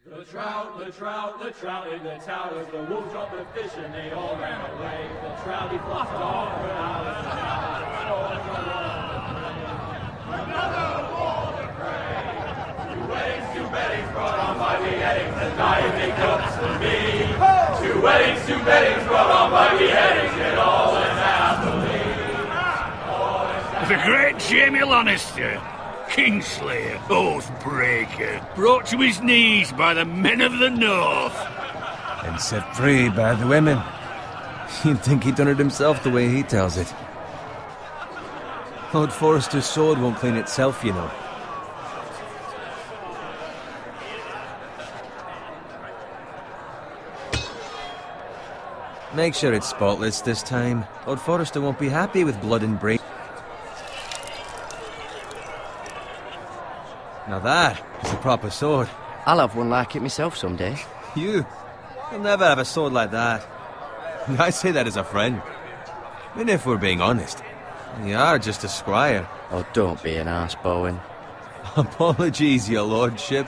The trout in the towers, the wolves dropped the fish and they all ran away. The trout he flopped off for hours and hours. Another war to pray. Two weddings brought on by beheadings, and diving cups for me. Two weddings brought on by beheadings, and all is happily. The great Jamie Lannister, Kingslayer, Oathbreaker, brought to his knees by the men of the North. And set free by the women. You'd think he'd done it himself the way he tells it. Lord Forrester's sword won't clean itself, you know. Make sure it's spotless this time. Lord Forrester won't be happy with blood and brain. Now that is a proper sword. I'll have one like it myself someday. You'll never have a sword like that. I say that as a friend. I mean, if we're being honest, you are just a squire. Oh, don't be an arse, Bowen. Apologies, your lordship.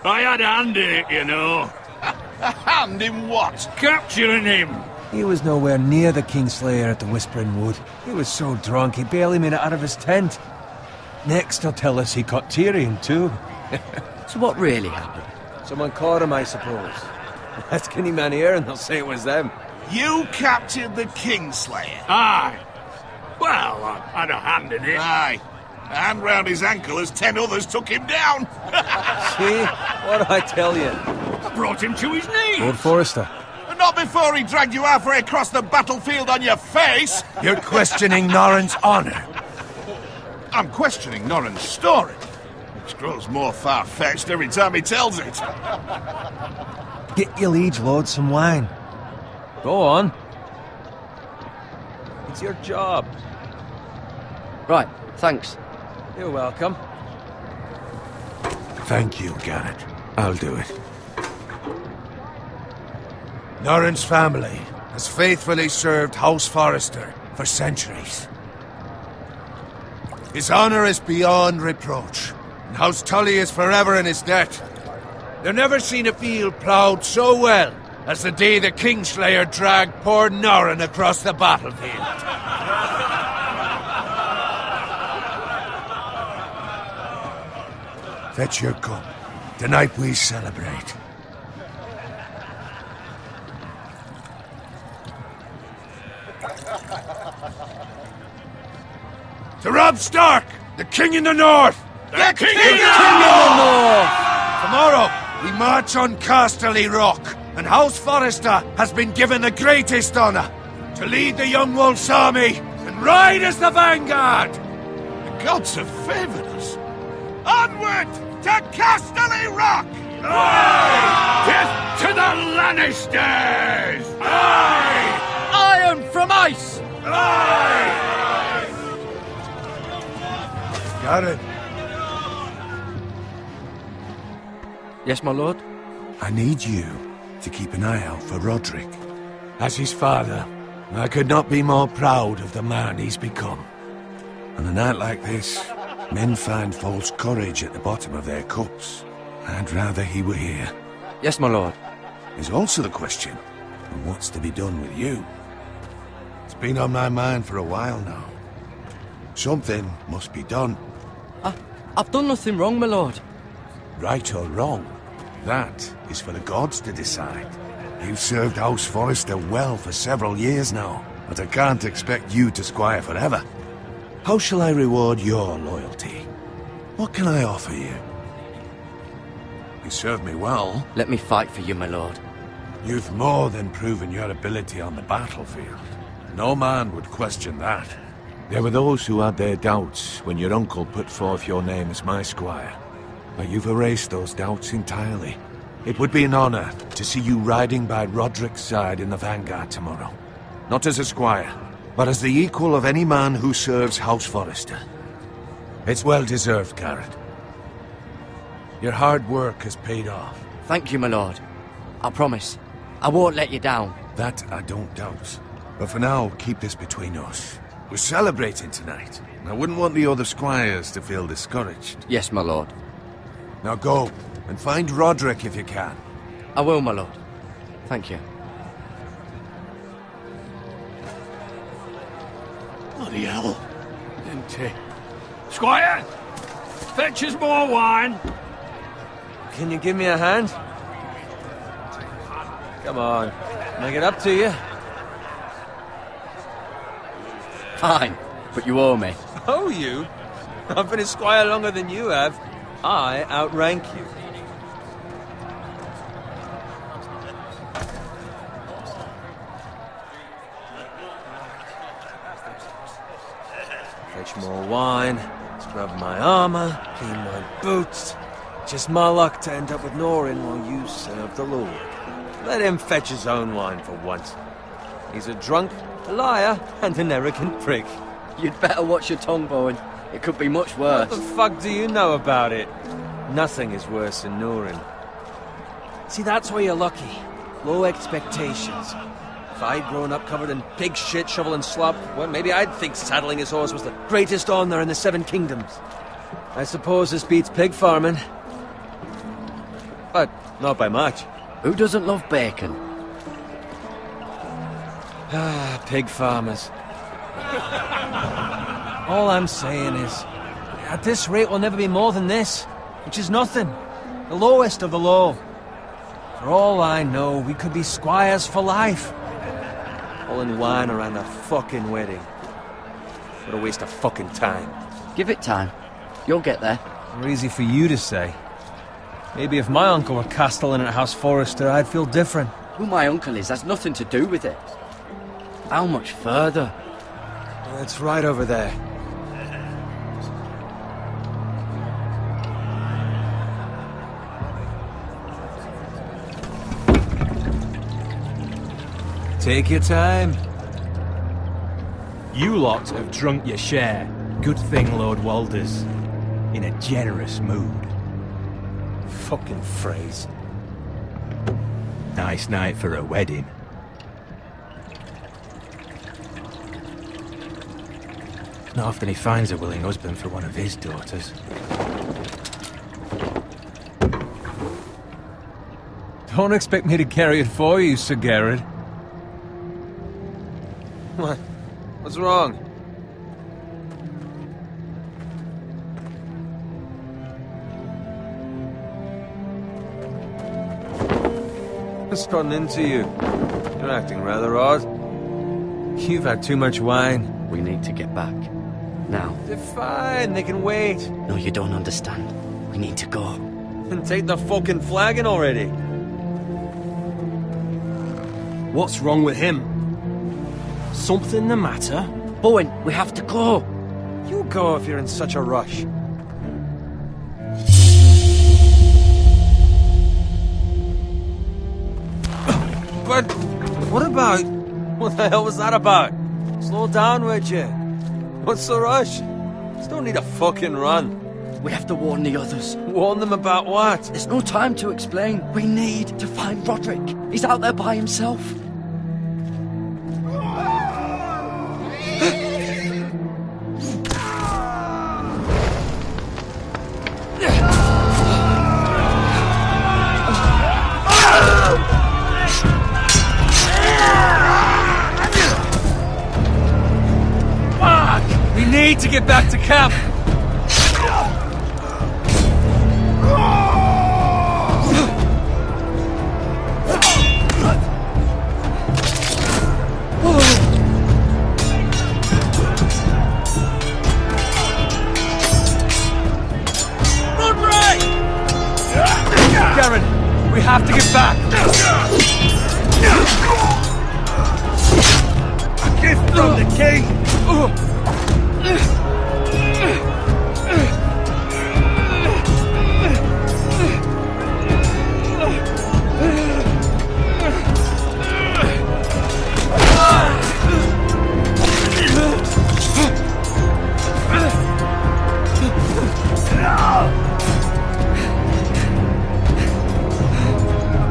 I had a hand in it, you know. A hand in what? Capturing him. He was nowhere near the Kingslayer at the Whispering Wood. He was so drunk he barely made it out of his tent. Next he'll tell us he caught Tyrion too. So what really happened? Someone caught him, I suppose. Ask any man here and they'll say it was them. You captured the Kingslayer? Aye. Well, I had a hand in it. Aye. A hand round his ankle as 10 others took him down. See? What do I tell you? I brought him to his knees. Lord Forrester. Not before he dragged you halfway across the battlefield on your face. You're questioning Norrin's honor. I'm questioning Norrin's story, which grows more far-fetched every time he tells it. Get your liege lord some wine. Go on. It's your job. Right, thanks. You're welcome. Thank you, Garrett. I'll do it. Norrin's family has faithfully served House Forrester for centuries. His honor is beyond reproach, and House Tully is forever in his debt. They've never seen a field ploughed so well as the day the Kingslayer dragged poor Norrin across the battlefield. Fetch your cup. Tonight we celebrate. To Robb Stark, the King in the North! The King in the North! Tomorrow, we march on Casterly Rock, and House Forrester has been given the greatest honor to lead the Young Wolf's army and ride as the vanguard! The gods have favored us. Onward to Casterly Rock! Aye! Death to the Lannisters! Aye! Iron from ice! Aye! Garrett, Yes, my lord? I need you to keep an eye out for Roderick. As his father, I could not be more proud of the man he's become. On a night like this, men find false courage at the bottom of their cups. I'd rather he were here. Yes, my lord. There's also the question of what's to be done with you. It's been on my mind for a while now. Something must be done. I've done nothing wrong, my lord. Right or wrong, that is for the gods to decide. You've served House Forrester well for several years now, but I can't expect you to squire forever. How shall I reward your loyalty? What can I offer you? You served me well. Let me fight for you, my lord. You've more than proven your ability on the battlefield. No man would question that. There were those who had their doubts when your uncle put forth your name as my squire. But you've erased those doubts entirely. It would be an honor to see you riding by Roderick's side in the vanguard tomorrow. Not as a squire, but as the equal of any man who serves House Forrester. It's well deserved, Garrett. Your hard work has paid off. Thank you, my lord. I promise. I won't let you down. That I don't doubt. But for now, keep this between us. We're celebrating tonight. I wouldn't want the other squires to feel discouraged. Yes, my lord. Now go. And find Roderick if you can. I will, my lord. Thank you. Bloody hell. Empty. Squire! Fetch us more wine! Can you give me a hand? Come on. Can I get up to you? Fine, but you owe me. Oh, you? I've been a squire longer than you have. I outrank you. Fetch more wine, scrub my armor, clean my boots. Just my luck to end up with Norin while you serve the Lord. Let him fetch his own wine for once. He's a drunk, a liar, and an arrogant prick. You'd better watch your tongue, Bowen. It could be much worse. What the fuck do you know about it? Nothing is worse than Norin. See, that's where you're lucky. Low expectations. If I'd grown up covered in pig shit, shovel and slop, well, maybe I'd think saddling his horse was the greatest honour in the Seven Kingdoms. I suppose this beats pig farming. But not by much. Who doesn't love bacon? Ah, pig farmers. All I'm saying is, at this rate we'll never be more than this, which is nothing. The lowest of the low. For all I know, we could be squires for life. Pulling wine around a fucking wedding. What a waste of fucking time. Give it time. You'll get there. More easy for you to say. Maybe if my uncle were castellan at House Forrester, I'd feel different. Who my uncle is has nothing to do with it. How much further? It's right over there. Take your time. You lot have drunk your share. Good thing Lord Walder's in a generous mood. Fucking phrase. Nice night for a wedding. Not often he finds a willing husband for one of his daughters. Don't expect me to carry it for you, Sir Garrett. What? What's wrong? What's gotten into you? You're acting rather odd. You've had too much wine. We need to get back. Now. They're fine, they can wait. No, you don't understand. We need to go. And take the fucking flagon already. What's wrong with him? Something the matter? Bowen, we have to go. You go if you're in such a rush. But what about... What the hell was that about? Slow down, would you? What's the rush? Just don't need a fucking run. We have to warn the others. Warn them about what? There's no time to explain. We need to find Roderick. He's out there by himself. We need to get back to camp. Garen, we have to get back. A gift from the king!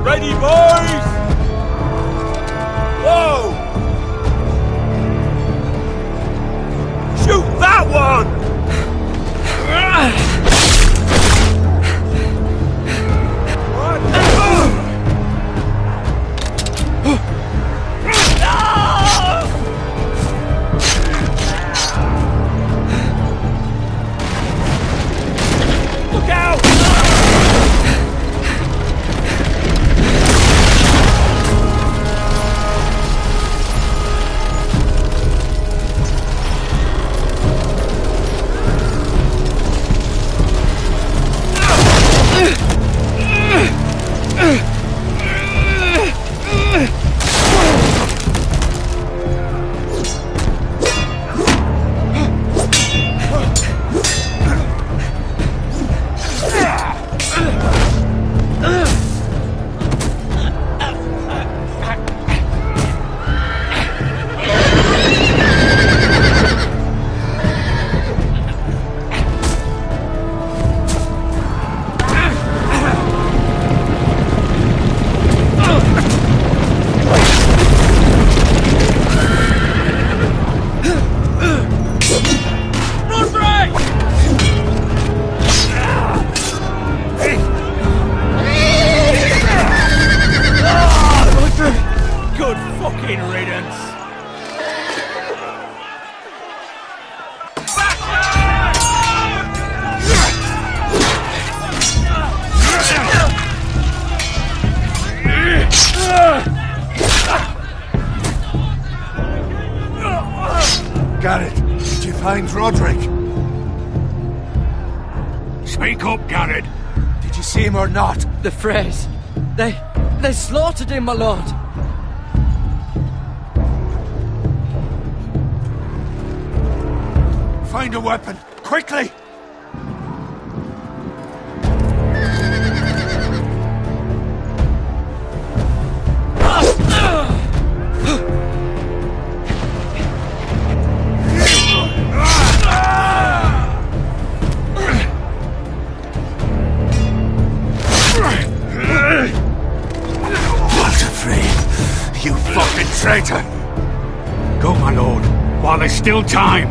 Ready, boys! Whoa! Garrett, did you find Roderick? Speak up, Garrett. Did you see him or not? The Freys. They slaughtered him, my lord. Find a weapon, quickly! You fucking traitor! Go, my lord, while there's still time.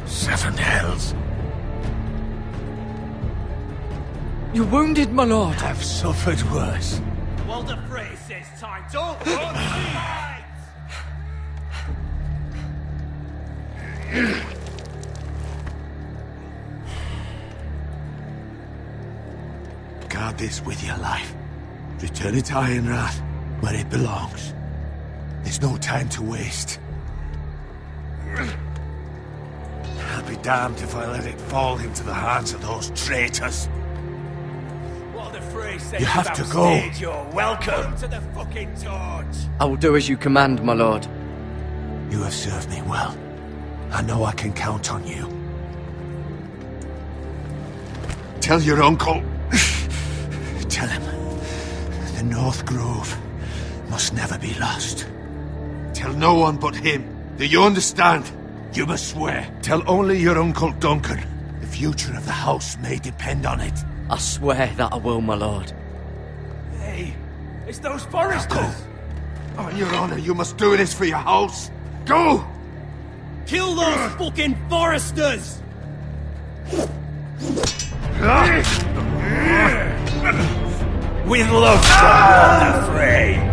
Seven hells. You're wounded, my lord. I've suffered worse. Walder Frey says time. Don't run, fight! Guard this with your life. Return it to Ironrath, where it belongs. There's no time to waste. I'll be damned if I let it fall into the hands of those traitors. Walder Frey says You have to go. You're welcome to the fucking torch. I will do as you command, my lord. You have served me well. I know I can count on you. Tell your uncle. Tell him. The North Grove must never be lost. Tell no one but him. Do you understand? You must swear. Tell only your Uncle Duncan. The future of the house may depend on it. I swear that I will, my lord. Hey, it's those foresters. Go. On your honor, you must do this for your house. Go! Kill those fucking foresters! With love from Walder Frey.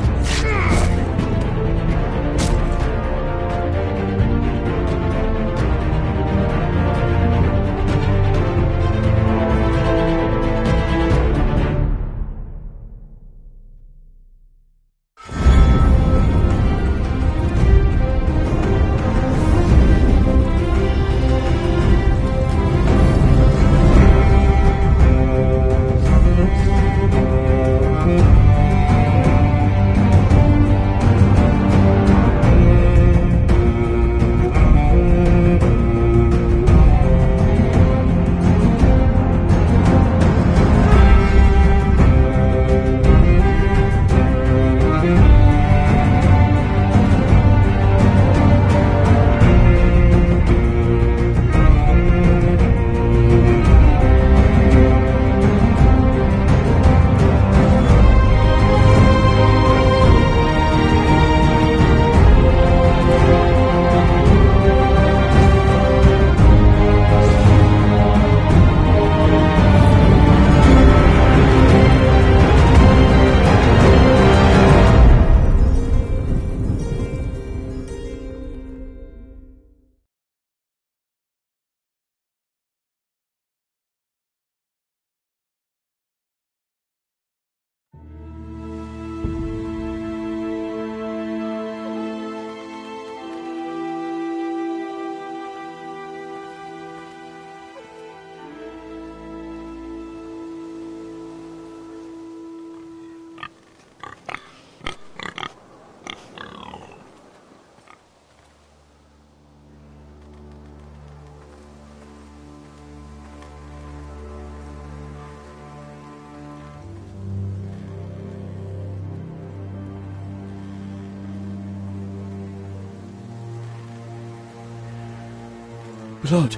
Blood.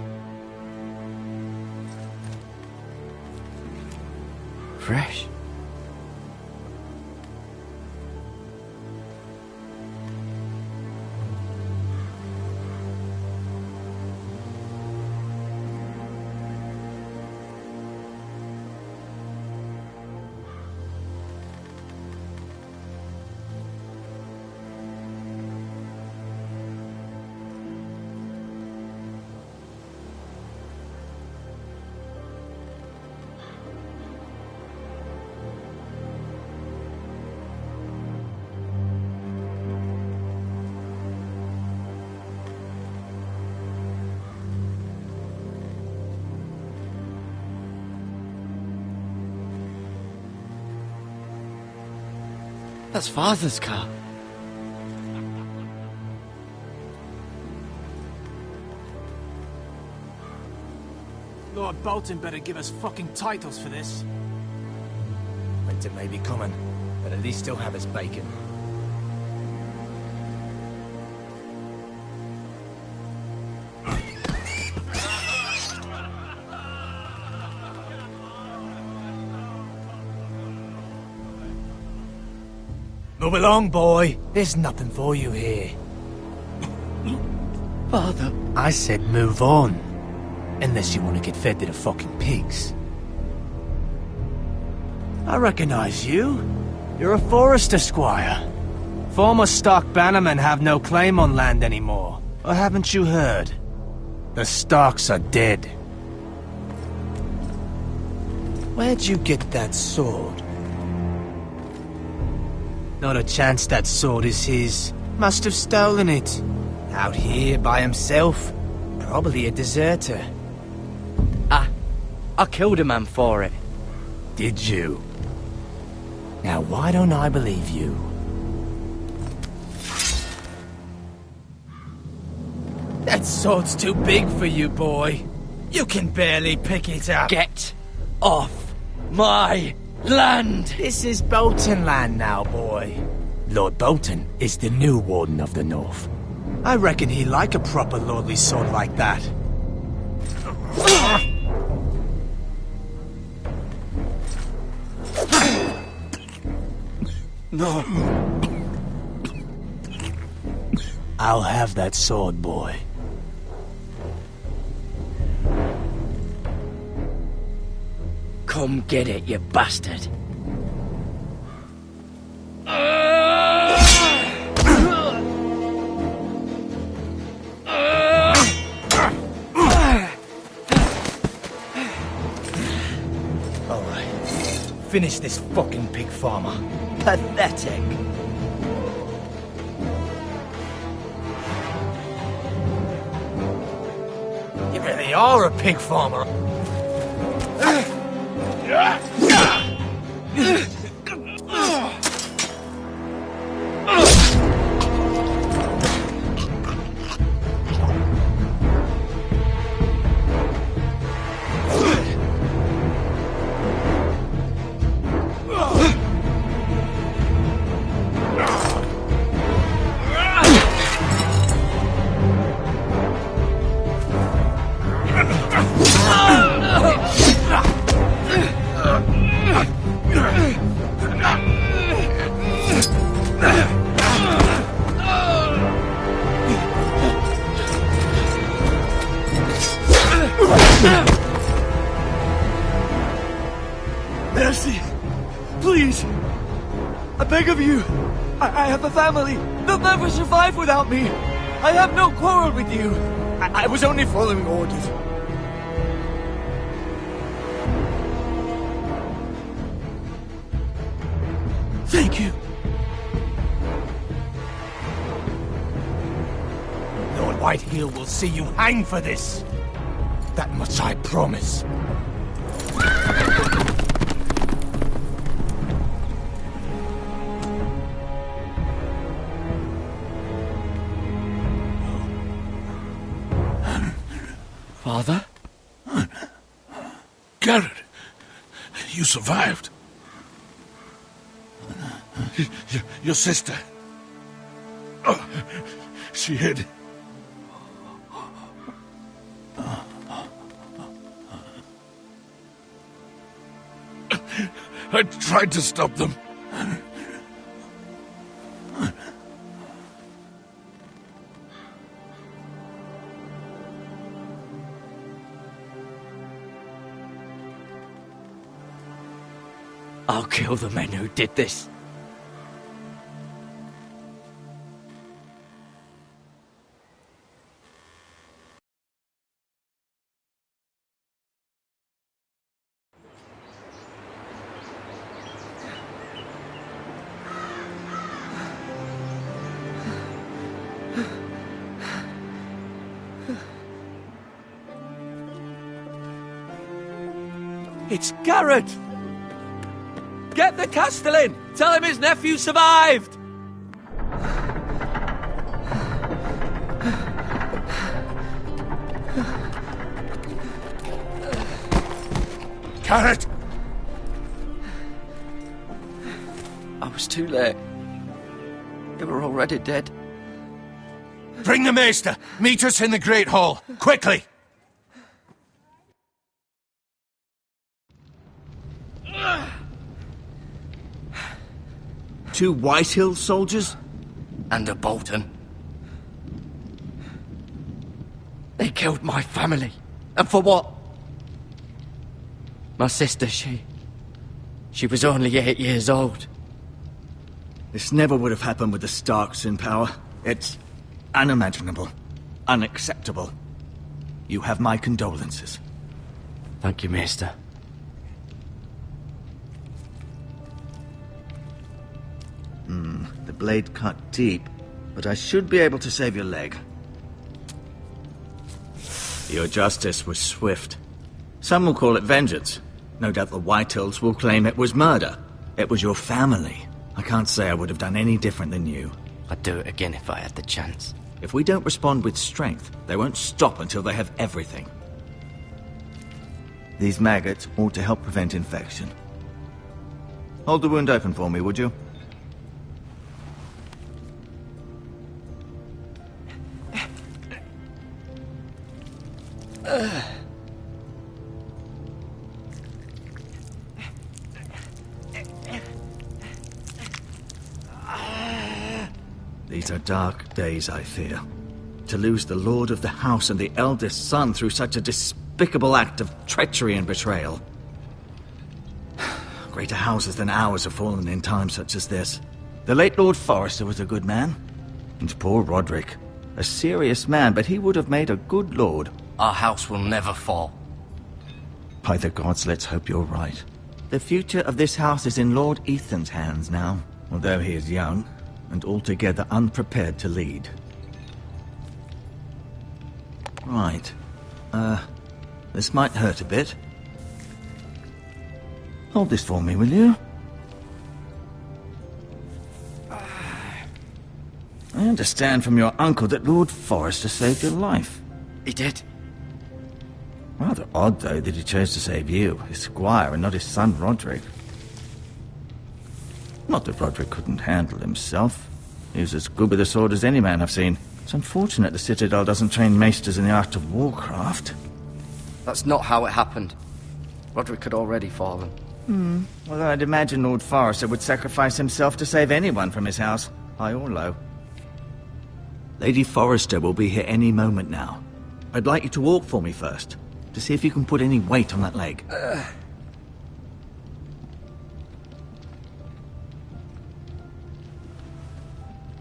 Fresh. That's Father's car. Lord Bolton better give us fucking titles for this. Winter may be coming, but at least he'll have his bacon. Move along, boy. There's nothing for you here. Father. I said move on. Unless you want to get fed to the fucking pigs. I recognize you. You're a Forester squire. Former Stark bannermen have no claim on land anymore. Or haven't you heard? The Starks are dead. Where'd you get that sword? Not a chance that sword is his. Must have stolen it. Out here by himself. Probably a deserter. I killed a man for it. Did you? Now why don't I believe you? That sword's too big for you, boy. You can barely pick it up. Get off my land! This is Bolton land now, boy. Lord Bolton is the new Warden of the North. I reckon he'd like a proper lordly sword like that. No. I'll have that sword, boy. Come get it, you bastard. Alright. Finish this fucking pig farmer. Pathetic. You really are a pig farmer. Mercy! Please! I beg of you! I have a family! They'll never survive without me! I have no quarrel with you! I was only following orders. Thank you! Lord Whitehill will see you hang for this. That much I promise. Father? Garrett, you survived. Your sister. Oh, she hid. I tried to stop them. I'll kill the men who did this. It's Garrett! Get the Castellan! Tell him his nephew survived! Carrot! I was too late. They were already dead. Bring the maester! Meet us in the Great Hall! Quickly! Two Whitehill soldiers? And a Bolton. They killed my family. And for what? My sister, she was only 8 years old. This never would have happened with the Starks in power. It's unimaginable. Unacceptable. You have my condolences. Thank you, Maester. The blade cut deep, but I should be able to save your leg. Your justice was swift. Some will call it vengeance. No doubt the Whitehills will claim it was murder. It was your family. I can't say I would have done any different than you. I'd do it again if I had the chance. If we don't respond with strength, they won't stop until they have everything. These maggots ought to help prevent infection. Hold the wound open for me, would you? These are dark days, I fear. To lose the lord of the house and the eldest son through such a despicable act of treachery and betrayal. Greater houses than ours have fallen in times such as this. The late Lord Forrester was a good man. And poor Roderick. A serious man, but he would have made a good lord. Our house will never fall. By the gods, let's hope you're right. The future of this house is in Lord Ethan's hands now, although he is young and altogether unprepared to lead. Right. This might hurt a bit. Hold this for me, will you? I understand from your uncle that Lord Forrester saved your life. He did. Rather odd, though, that he chose to save you, his squire, and not his son Roderick. Not that Roderick couldn't handle himself. He was as good with a sword as any man I've seen. It's unfortunate the Citadel doesn't train maesters in the art of warcraft. That's not how it happened. Roderick had already fallen. Although I'd imagine Lord Forrester would sacrifice himself to save anyone from his house, high or low. Lady Forrester will be here any moment now. I'd like you to walk for me first, to see if you can put any weight on that leg.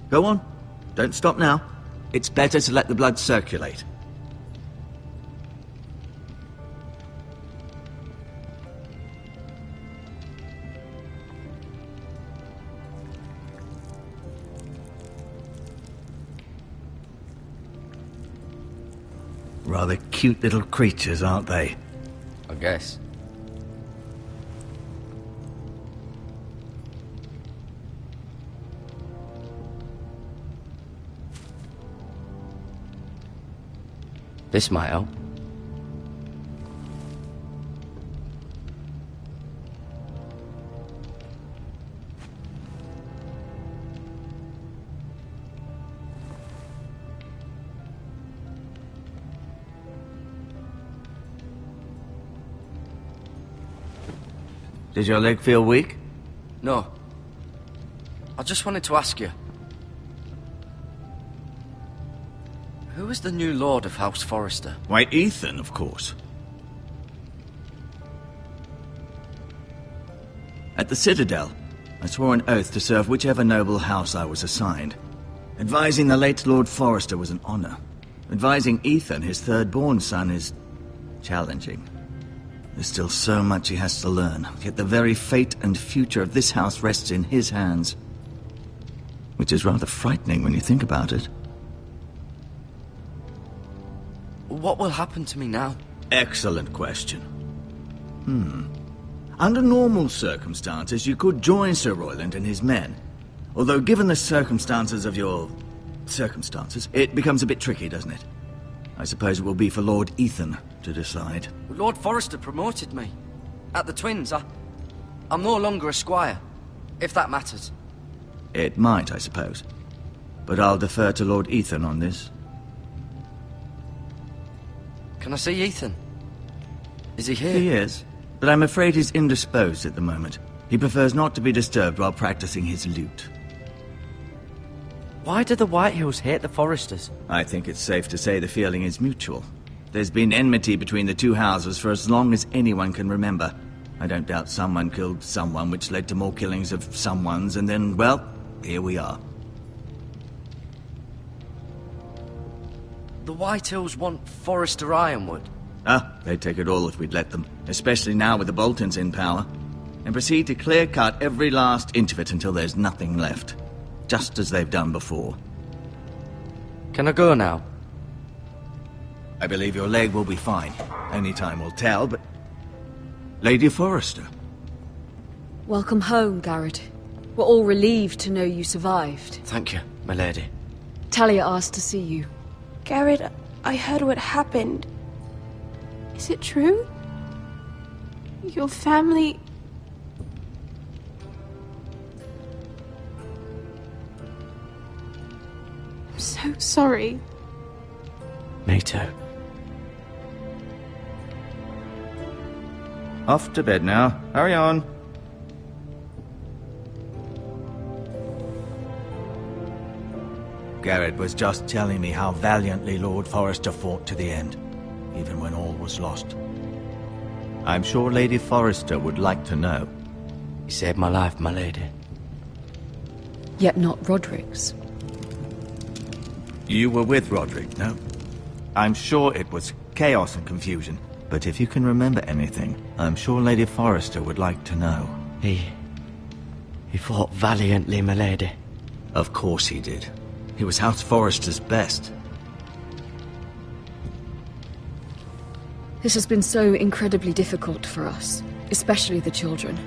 Go on. Don't stop now. It's better to let the blood circulate. Rather cute little creatures, aren't they? I guess. This might help. Does your leg feel weak? No. I just wanted to ask you. Who is the new Lord of House Forrester? Why, Ethan, of course. At the Citadel, I swore an oath to serve whichever noble house I was assigned. Advising the late Lord Forrester was an honor. Advising Ethan, his third-born son, is challenging. There's still so much he has to learn, yet the very fate and future of this house rests in his hands. Which is rather frightening when you think about it. What will happen to me now? Excellent question. Under normal circumstances, you could join Sir Royland and his men. Although, given the circumstances of your... circumstances, it becomes a bit tricky, doesn't it? I suppose it will be for Lord Ethan to decide. Lord Forrester promoted me. At the Twins, I'm no longer a squire, if that matters. It might, I suppose. But I'll defer to Lord Ethan on this. Can I see Ethan? Is he here? He is, but I'm afraid he's indisposed at the moment. He prefers not to be disturbed while practicing his lute. Why do the Whitehills hate the Forresters? I think it's safe to say the feeling is mutual. There's been enmity between the two houses for as long as anyone can remember. I don't doubt someone killed someone, which led to more killings of someones, and then, well, here we are. The Whitehills want Forrester Ironwood. They'd take it all if we'd let them, especially now with the Boltons in power, and proceed to clear-cut every last inch of it until there's nothing left, just as they've done before. Can I go now? I believe your leg will be fine. Only time will tell, but... Lady Forrester. Welcome home, Garrett. We're all relieved to know you survived. Thank you, my lady. Talia asked to see you. Garrett, I heard what happened. Is it true? Your family... I'm so sorry. Me too. Off to bed now. Hurry on. Garrett was just telling me how valiantly Lord Forrester fought to the end, even when all was lost. I'm sure Lady Forrester would like to know. He saved my life, my lady. Yet not Roderick's. You were with Roderick, no? I'm sure it was chaos and confusion, but if you can remember anything, I'm sure Lady Forrester would like to know. He fought valiantly, my lady. Of course he did. He was House Forrester's best. This has been so incredibly difficult for us, especially the children.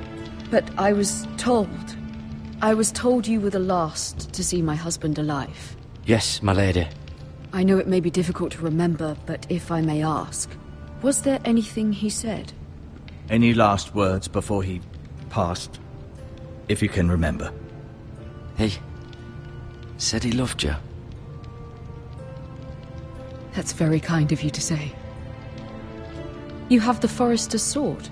But I was told you were the last to see my husband alive. Yes, my lady. I know it may be difficult to remember, but if I may ask, was there anything he said? Any last words before he passed? If you can remember. He said he loved you. That's very kind of you to say. You have the Forrester's sword.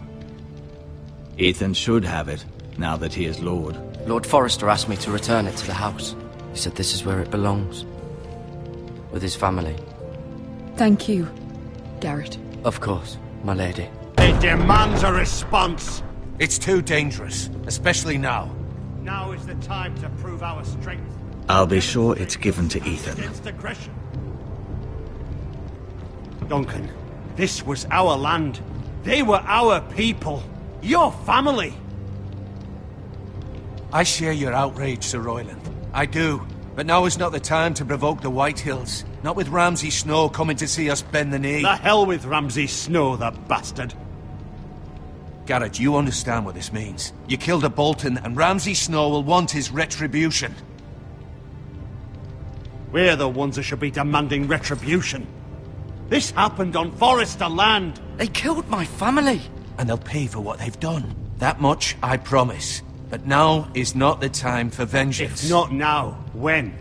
Ethan should have it, now that he is Lord. Lord Forrester asked me to return it to the house. He said this is where it belongs. With his family. Thank you, Garrett. Of course, my lady. It demands a response. It's too dangerous, especially now. Now is the time to prove our strength. I'll be sure it's given to Ethan. Against aggression. Duncan, this was our land. They were our people. Your family. I share your outrage, Sir Royland. I do. But now is not the time to provoke the Whitehills. Not with Ramsay Snow coming to see us bend the knee. The hell with Ramsay Snow, the bastard. Garrett, you understand what this means. You killed a Bolton, and Ramsay Snow will want his retribution. We're the ones that should be demanding retribution. This happened on Forrester land. They killed my family. And they'll pay for what they've done. That much, I promise. But now is not the time for vengeance. If not now, when?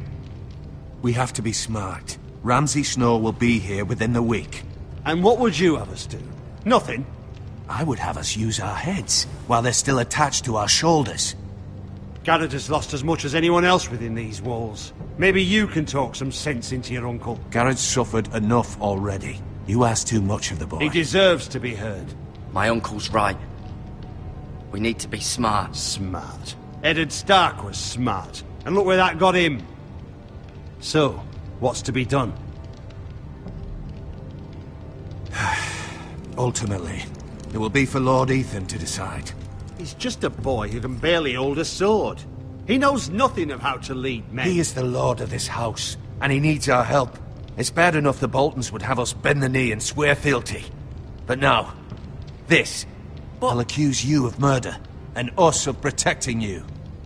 We have to be smart. Ramsay Snow will be here within the week. And what would you have us do? Nothing? I would have us use our heads, while they're still attached to our shoulders. Garrett has lost as much as anyone else within these walls. Maybe you can talk some sense into your uncle. Garrett's suffered enough already. You ask too much of the boy. He deserves to be heard. My uncle's right. We need to be smart. Smart. Eddard Stark was smart. And look where that got him. So, what's to be done? Ultimately, it will be for Lord Ethan to decide. He's just a boy who can barely hold a sword. He knows nothing of how to lead men. He is the lord of this house, and he needs our help. It's bad enough the Boltons would have us bend the knee and swear fealty. But now, this I'll accuse you of murder, and us of protecting you.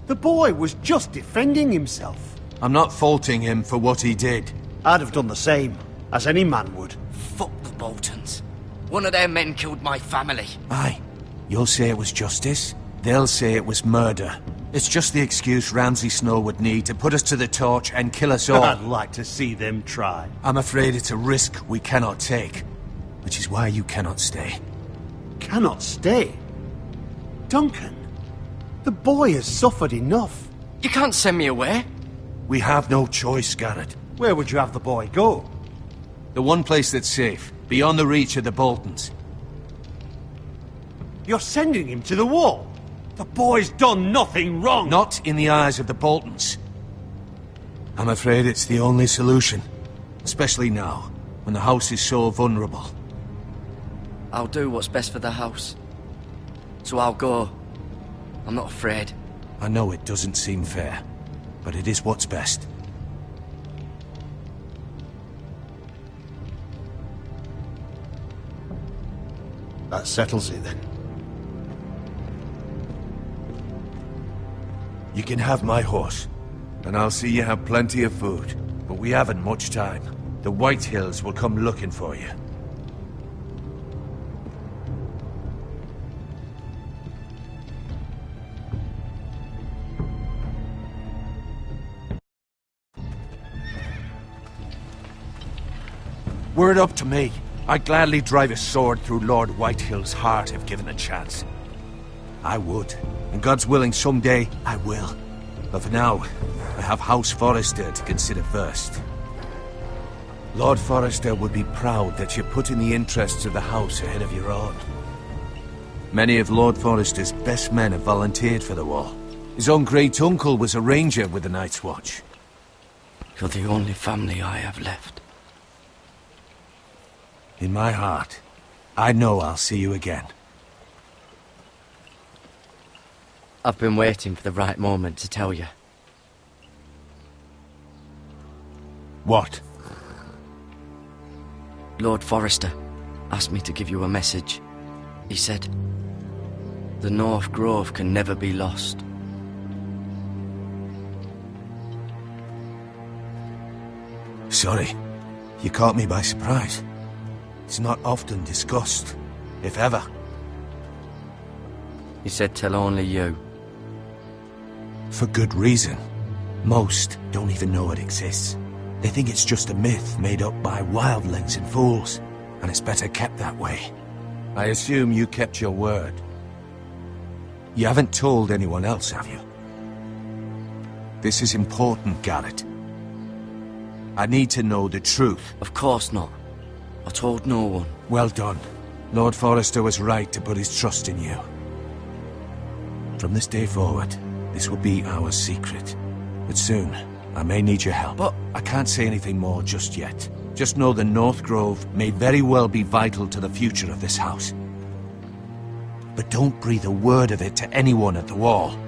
The boy was just defending himself. I'm not faulting him for what he did. I'd have done the same, as any man would. Fuck the Boltons. One of their men killed my family. Aye. You'll say it was justice. They'll say it was murder. It's just the excuse Ramsay Snow would need to put us to the torch and kill us all. I'd like to see them try. I'm afraid it's a risk we cannot take, which is why you cannot stay. Cannot stay? Duncan, the boy has suffered enough. You can't send me away. We have no choice, Garrett. Where would you have the boy go? The one place that's safe, beyond the reach of the Boltons. You're sending him to the wall? The boy's done nothing wrong! Not in the eyes of the Boltons. I'm afraid it's the only solution. Especially now, when the house is so vulnerable. I'll do what's best for the house. So I'll go. I'm not afraid. I know it doesn't seem fair, but it is what's best. That settles it then. You can have my horse, and I'll see you have plenty of food. But we haven't much time. The White Hills will come looking for you. Were it up to me, I'd gladly drive a sword through Lord Whitehill's heart if given a chance. I would. And God's willing, someday I will. But for now, I have House Forrester to consider first. Lord Forrester would be proud that you're putting the interests of the house ahead of your own. Many of Lord Forrester's best men have volunteered for the war. His own great-uncle was a ranger with the Night's Watch. You're the only family I have left. In my heart, I know I'll see you again. I've been waiting for the right moment to tell you. What? Lord Forrester asked me to give you a message. He said, the North Grove can never be lost. Sorry, you caught me by surprise. It's not often discussed, if ever. He said tell only you. For good reason. Most don't even know it exists. They think it's just a myth made up by wildlings and fools, and it's better kept that way. I assume you kept your word. You haven't told anyone else, have you? This is important, Garrett. I need to know the truth. Of course not. I told no one. Well done. Lord Forrester was right to put his trust in you. From this day forward, this will be our secret. But soon, I may need your help. But I can't say anything more just yet. Just know the North Grove may very well be vital to the future of this house. But don't breathe a word of it to anyone at the wall.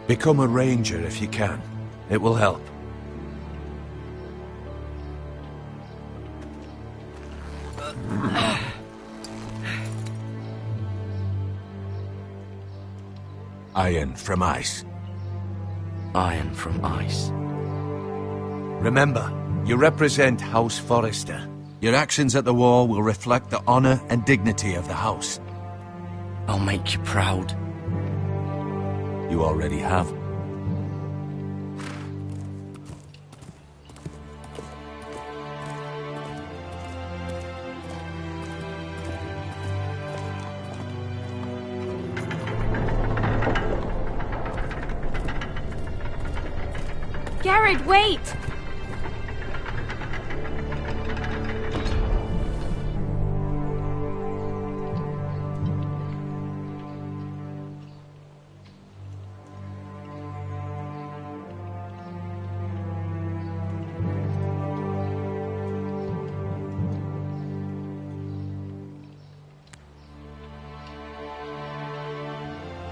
Become a ranger if you can. It will help. Iron from ice. Iron from ice. Remember, you represent House Forrester. Your actions at the war will reflect the honor and dignity of the house. I'll make you proud. You already have. Garrett, wait!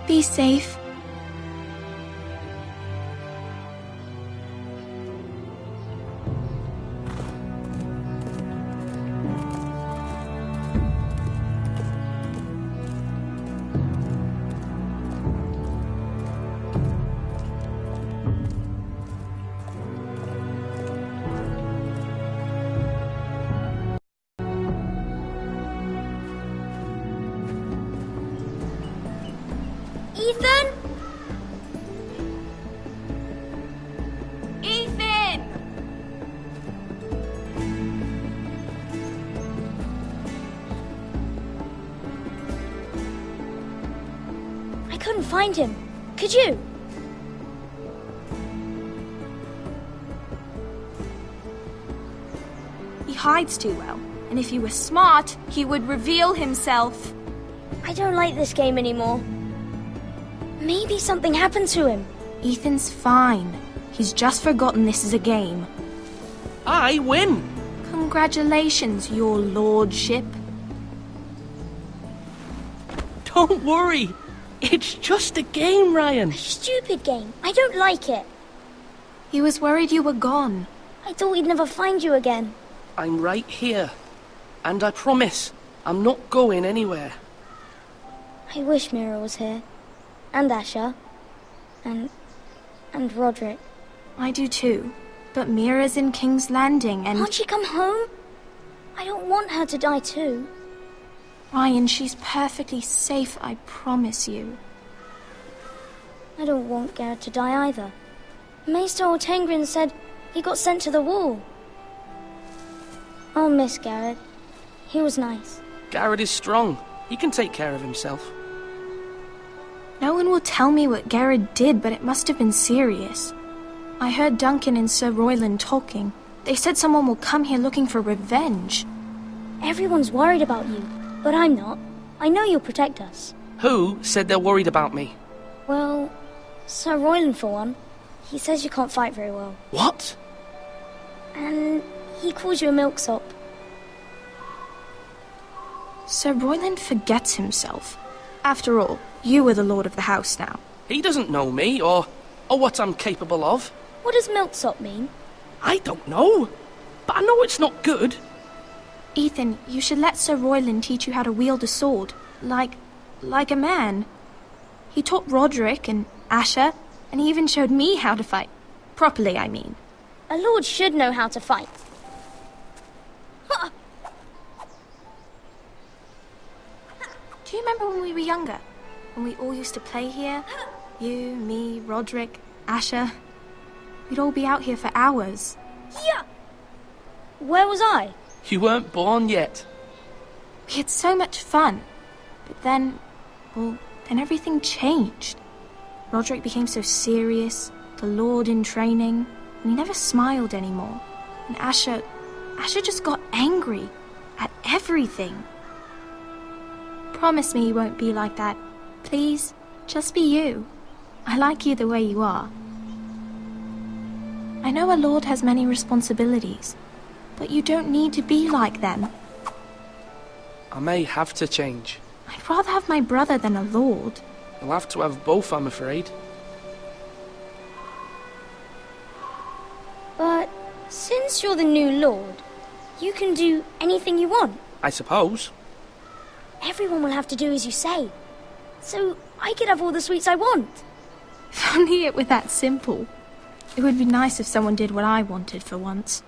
Be safe. Ethan? Ethan! I couldn't find him. Could you? He hides too well, and if he were smart, he would reveal himself. I don't like this game anymore. Maybe something happened to him. Ethan's fine. He's just forgotten this is a game. I win! Congratulations, your lordship. Don't worry. It's just a game, Ryan. A stupid game. I don't like it. He was worried you were gone. I thought we'd never find you again. I'm right here. And I promise, I'm not going anywhere. I wish Mira was here. And Asher. And Roderick. I do too. But Mira's in King's Landing and... Can't she come home? I don't want her to die too. Ryan, she's perfectly safe, I promise you. I don't want Garrett to die either. Maester Ortengrin said he got sent to the wall. I'll miss Garrett. He was nice. Garrett is strong. He can take care of himself. No one will tell me what Garrett did, but it must have been serious. I heard Duncan and Sir Royland talking. They said someone will come here looking for revenge. Everyone's worried about you, but I'm not. I know you'll protect us. Who said they're worried about me? Well, Sir Royland for one. He says you can't fight very well. What? And he calls you a milksop. Sir Royland forgets himself. After all, you are the lord of the house now. He doesn't know me, or what I'm capable of. What does milksop mean? I don't know, but I know it's not good. Ethan, you should let Sir Royland teach you how to wield a sword, like a man. He taught Roderick and Asher, and he even showed me how to fight. Properly, I mean. A lord should know how to fight. Do you remember when we were younger? When we all used to play here? You, me, Roderick, Asher. We'd all be out here for hours. Yeah! Where was I? You weren't born yet. We had so much fun. But then everything changed. Roderick became so serious, the Lord in training, and he never smiled anymore. And Asher just got angry at everything. Promise me you won't be like that. Please, just be you. I like you the way you are. I know a lord has many responsibilities, but you don't need to be like them. I may have to change. I'd rather have my brother than a lord. I'll have to have both, I'm afraid. But since you're the new lord, you can do anything you want. I suppose. Everyone will have to do as you say. So I could have all the sweets I want. If only it were that simple. It would be nice if someone did what I wanted for once.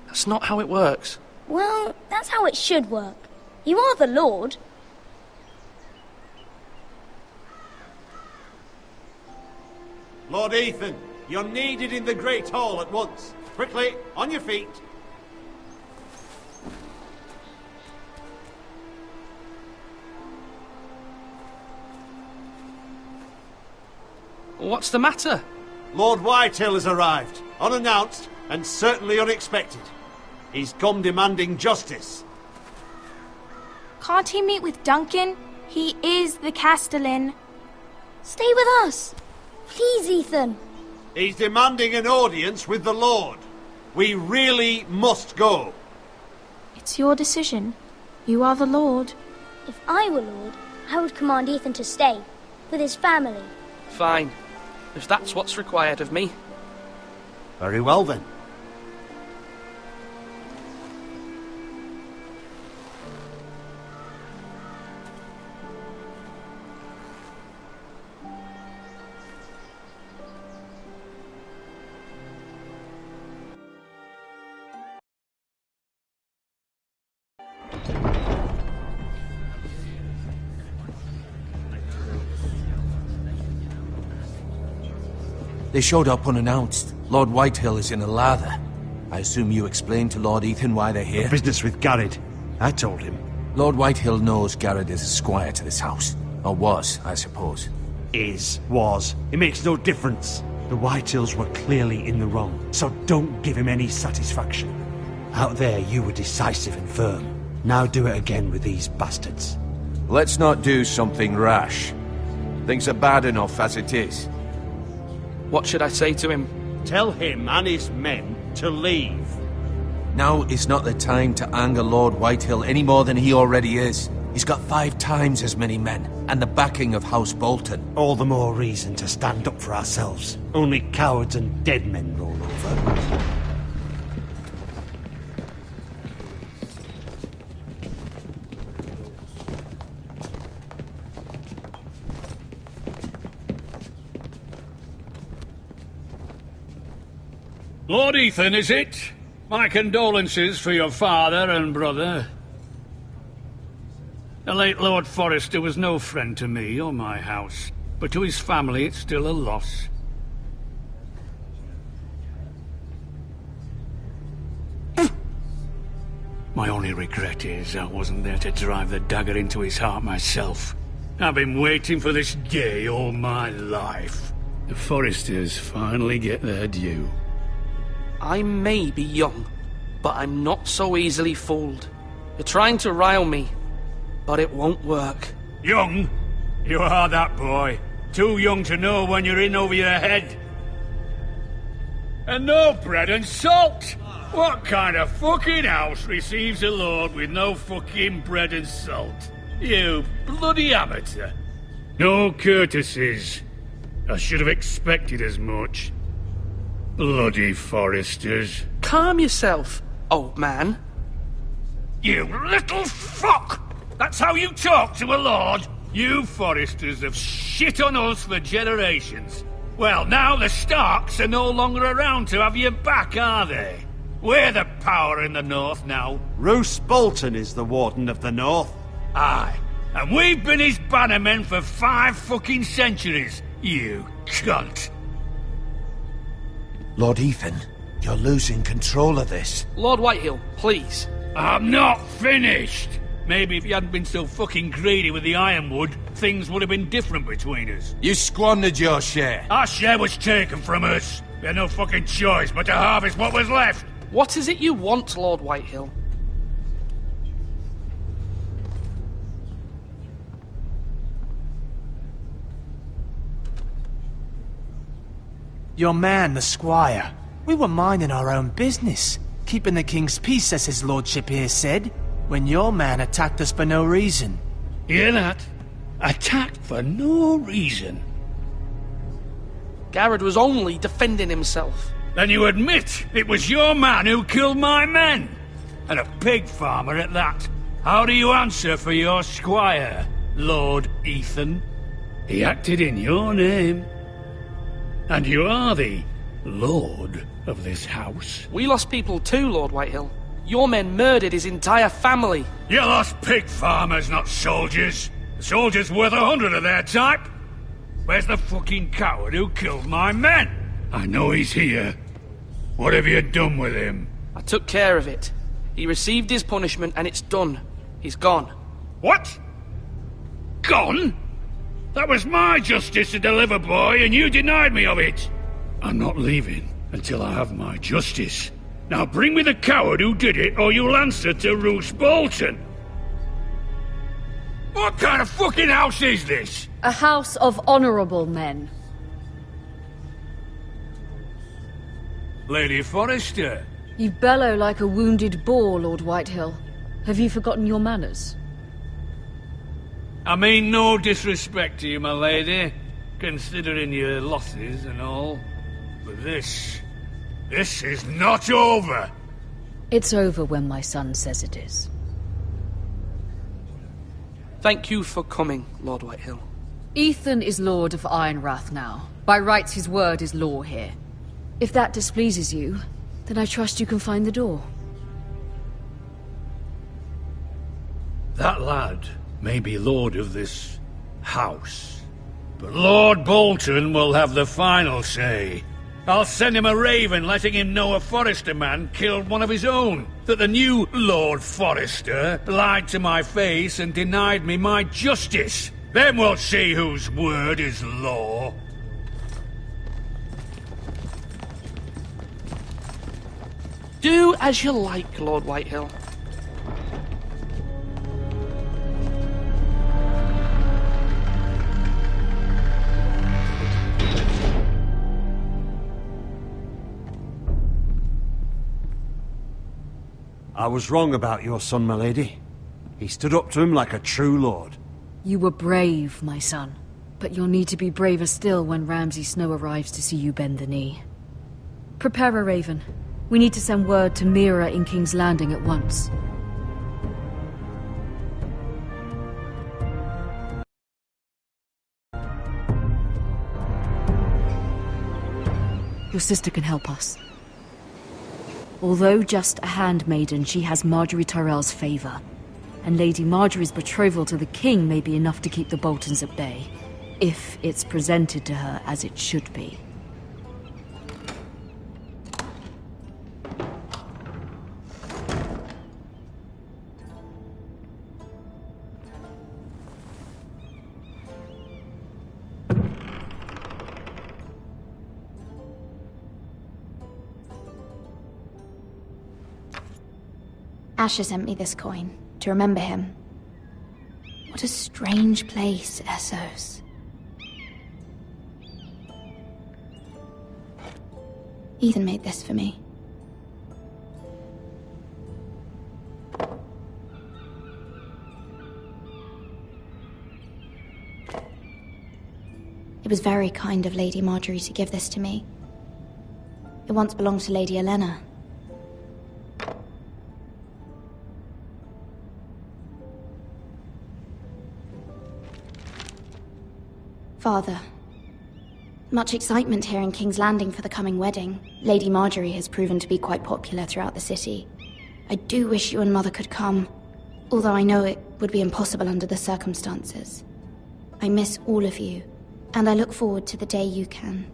That's not how it works. Well, that's how it should work. You are the lord. Lord Ethan, you're needed in the Great Hall at once. Quickly, on your feet. What's the matter? Lord Whitetail has arrived, unannounced and certainly unexpected. He's come demanding justice. Can't he meet with Duncan? He is the Castellan. Stay with us. Please, Ethan. He's demanding an audience with the Lord. We really must go. It's your decision. You are the Lord. If I were Lord, I would command Ethan to stay, with his family. Fine. If that's what's required of me. Very well then. They showed up unannounced. Lord Whitehill is in a lather. I assume you explained to Lord Ethan why they're here? Business with Garrett. I told him. Lord Whitehill knows Garrett is a squire to this house. Or was, I suppose. Was. It makes no difference. The Whitehills were clearly in the wrong, so don't give him any satisfaction. Out there, you were decisive and firm. Now do it again with these bastards. Let's not do something rash. Things are bad enough as it is. What should I say to him? Tell him and his men to leave. Now is not the time to anger Lord Whitehill any more than he already is. He's got 5 times as many men, and the backing of House Bolton. All the more reason to stand up for ourselves. Only cowards and dead men roll over. Lord Ethan, is it? My condolences for your father and brother. The late Lord Forrester was no friend to me or my house, but to his family it's still a loss. My only regret is I wasn't there to drive the dagger into his heart myself. I've been waiting for this day all my life. The Forresters finally get their due. I may be young, but I'm not so easily fooled. You're trying to rile me, but it won't work. Young? You are that boy. Too young to know when you're in over your head. And no bread and salt! What kind of fucking house receives a lord with no fucking bread and salt? You bloody amateur. No courtesies. I should have expected as much. Bloody Forresters. Calm yourself, old man. You little fuck! That's how you talk to a lord? You Forresters have shit on us for generations. Well, now the Starks are no longer around to have you back, are they? We're the power in the north now. Roose Bolton is the Warden of the North. Aye. And we've been his bannermen for 5 fucking centuries, you cunt. Lord Ethan, you're losing control of this. Lord Whitehill, please. I'm not finished. Maybe if you hadn't been so fucking greedy with the ironwood, things would have been different between us. You squandered your share. Our share was taken from us. We had no fucking choice but to harvest what was left. What is it you want, Lord Whitehill? Your man, the squire. We were minding our own business, keeping the king's peace, as his lordship here said, when your man attacked us for no reason. Hear that? Attacked for no reason. Garrett was only defending himself. Then you admit it was your man who killed my men? And a pig farmer at that. How do you answer for your squire, Lord Ethan? He acted in your name. And you are the lord of this house. We lost people too, Lord Whitehill. Your men murdered his entire family. You lost pig farmers, not soldiers. The soldiers worth 100 of their type. Where's the fucking coward who killed my men? I know he's here. What have you done with him? I took care of it. He received his punishment and it's done. He's gone. What? Gone? That was my justice to deliver, boy, and you denied me of it. I'm not leaving until I have my justice. Now bring me the coward who did it, or you'll answer to Roose Bolton. What kind of fucking house is this? A house of honorable men. Lady Forrester. You bellow like a wounded boar, Lord Whitehill. Have you forgotten your manners? I mean no disrespect to you, my lady, considering your losses and all. But this is not over. It's over when my son says it is. Thank you for coming, Lord Whitehill. Ethan is Lord of Ironrath now. By rights, his word is law here. If that displeases you, then I trust you can find the door. That lad may be lord of this house, But Lord Bolton will have the final say. I'll send him a raven letting him know a Forrester man killed one of his own. That the new Lord Forrester lied to my face and denied me my justice. Then we'll see whose word is law. Do as you like, Lord Whitehill. I was wrong about your son, my lady. He stood up to him like a true lord. You were brave, my son. But you'll need to be braver still when Ramsay Snow arrives to see you bend the knee. Prepare a raven. We need to send word to Mira in King's Landing at once. Your sister can help us. Although just a handmaiden, she has Marjorie Tyrell's favor. And Lady Marjorie's betrothal to the king may be enough to keep the Boltons at bay. If it's presented to her as it should be. Asher sent me this coin, to remember him. What a strange place, Essos. Ethan made this for me. It was very kind of Lady Marjorie to give this to me. It once belonged to Lady Elena. Father, much excitement here in King's Landing for the coming wedding. Lady Marjorie has proven to be quite popular throughout the city. I do wish you and Mother could come, although I know it would be impossible under the circumstances. I miss all of you, and I look forward to the day you can.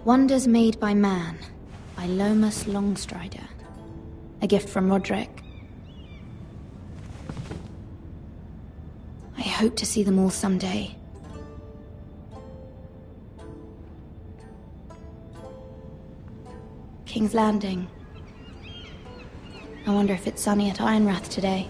Wonders Made by Man, by Lomas Longstrider. A gift from Roderick. I hope to see them all someday. King's Landing. I wonder if it's sunny at Ironrath today.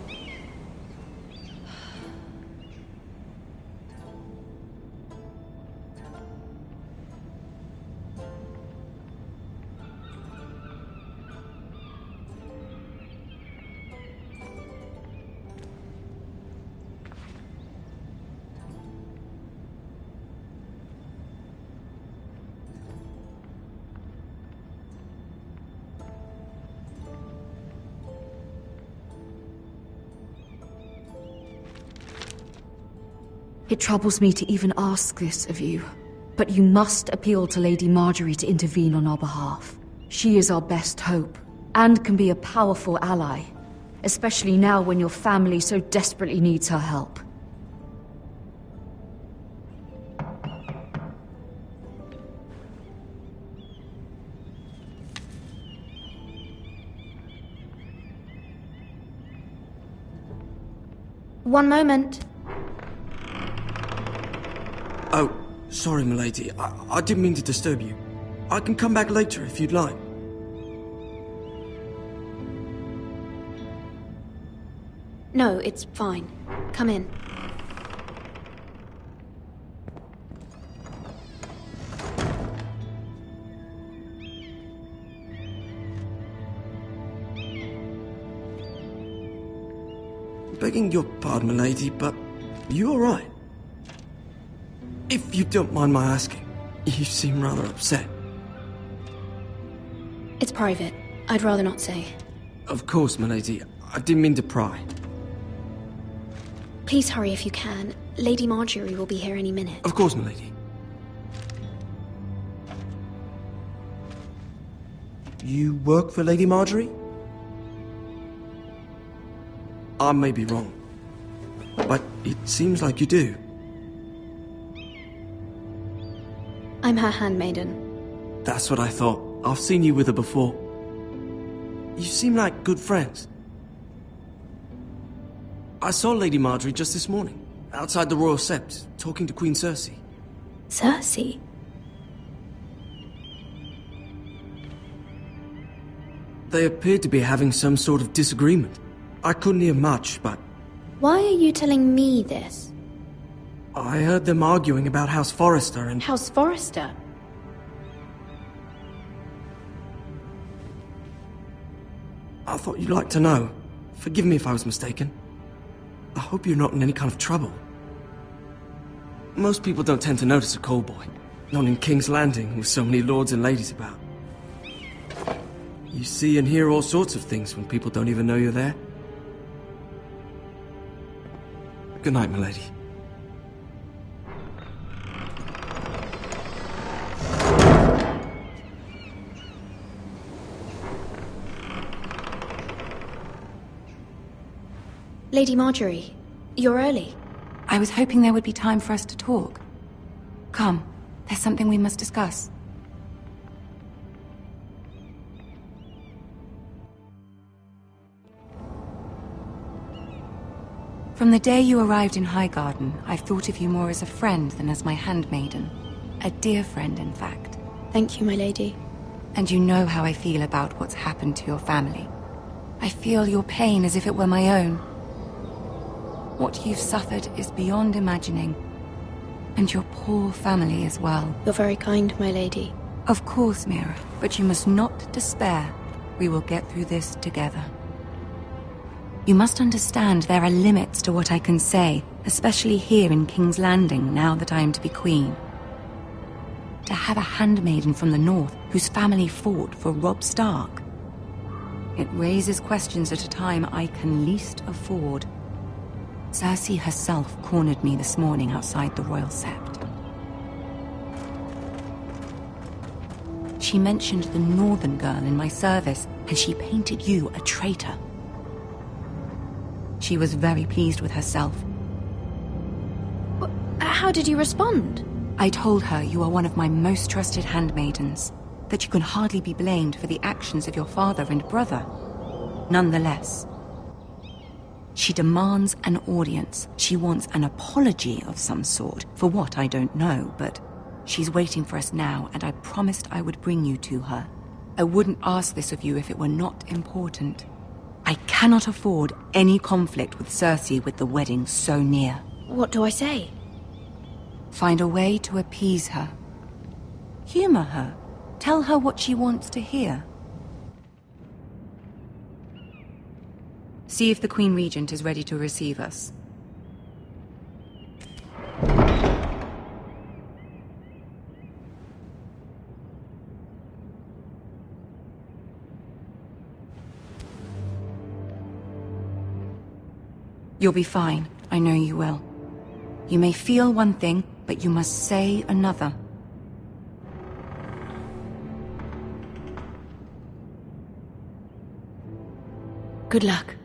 It troubles me to even ask this of you, but you must appeal to Lady Marjorie to intervene on our behalf. She is our best hope, and can be a powerful ally, especially now when your family so desperately needs her help. One moment. Oh, sorry, milady. I didn't mean to disturb you. I can come back later if you'd like. No, it's fine. Come in. Begging your pardon, milady, but are you alright? If you don't mind my asking, you seem rather upset. It's private. I'd rather not say. Of course, milady. I didn't mean to pry. Please hurry if you can. Lady Marjorie will be here any minute. Of course, milady. You work for Lady Marjorie? I may be wrong, but it seems like you do. I'm her handmaiden. That's what I thought. I've seen you with her before. You seem like good friends. I saw Lady Marjorie just this morning, outside the Royal Sept, talking to Queen Cersei. Cersei? They appeared to be having some sort of disagreement. I couldn't hear much, but... Why are you telling me this? I heard them arguing about House Forrester and... House Forrester? I thought you'd like to know. Forgive me if I was mistaken. I hope you're not in any kind of trouble. Most people don't tend to notice a callboy. Not in King's Landing, with so many lords and ladies about. You see and hear all sorts of things when people don't even know you're there. Good night, milady. Lady Marjorie, you're early. I was hoping there would be time for us to talk. Come, there's something we must discuss. From the day you arrived in Highgarden, I've thought of you more as a friend than as my handmaiden. A dear friend, in fact. Thank you, my lady. And you know how I feel about what's happened to your family. I feel your pain as if it were my own. What you've suffered is beyond imagining. And your poor family as well. You're very kind, my lady. Of course, Mira, but you must not despair. We will get through this together. You must understand there are limits to what I can say, especially here in King's Landing, now that I am to be queen. To have a handmaiden from the north whose family fought for Robb Stark. It raises questions at a time I can least afford. Cersei herself cornered me this morning outside the Royal Sept. She mentioned the northern girl in my service, and she painted you a traitor. She was very pleased with herself. How did you respond? I told her you are one of my most trusted handmaidens, that you can hardly be blamed for the actions of your father and brother. Nonetheless, she demands an audience. She wants an apology of some sort, for what I don't know, but she's waiting for us now, and I promised I would bring you to her. I wouldn't ask this of you if it were not important. I cannot afford any conflict with Cersei with the wedding so near. What do I say? Find a way to appease her. Humor her. Tell her what she wants to hear. See if the Queen Regent is ready to receive us. You'll be fine. I know you will. You may feel one thing, but you must say another. Good luck.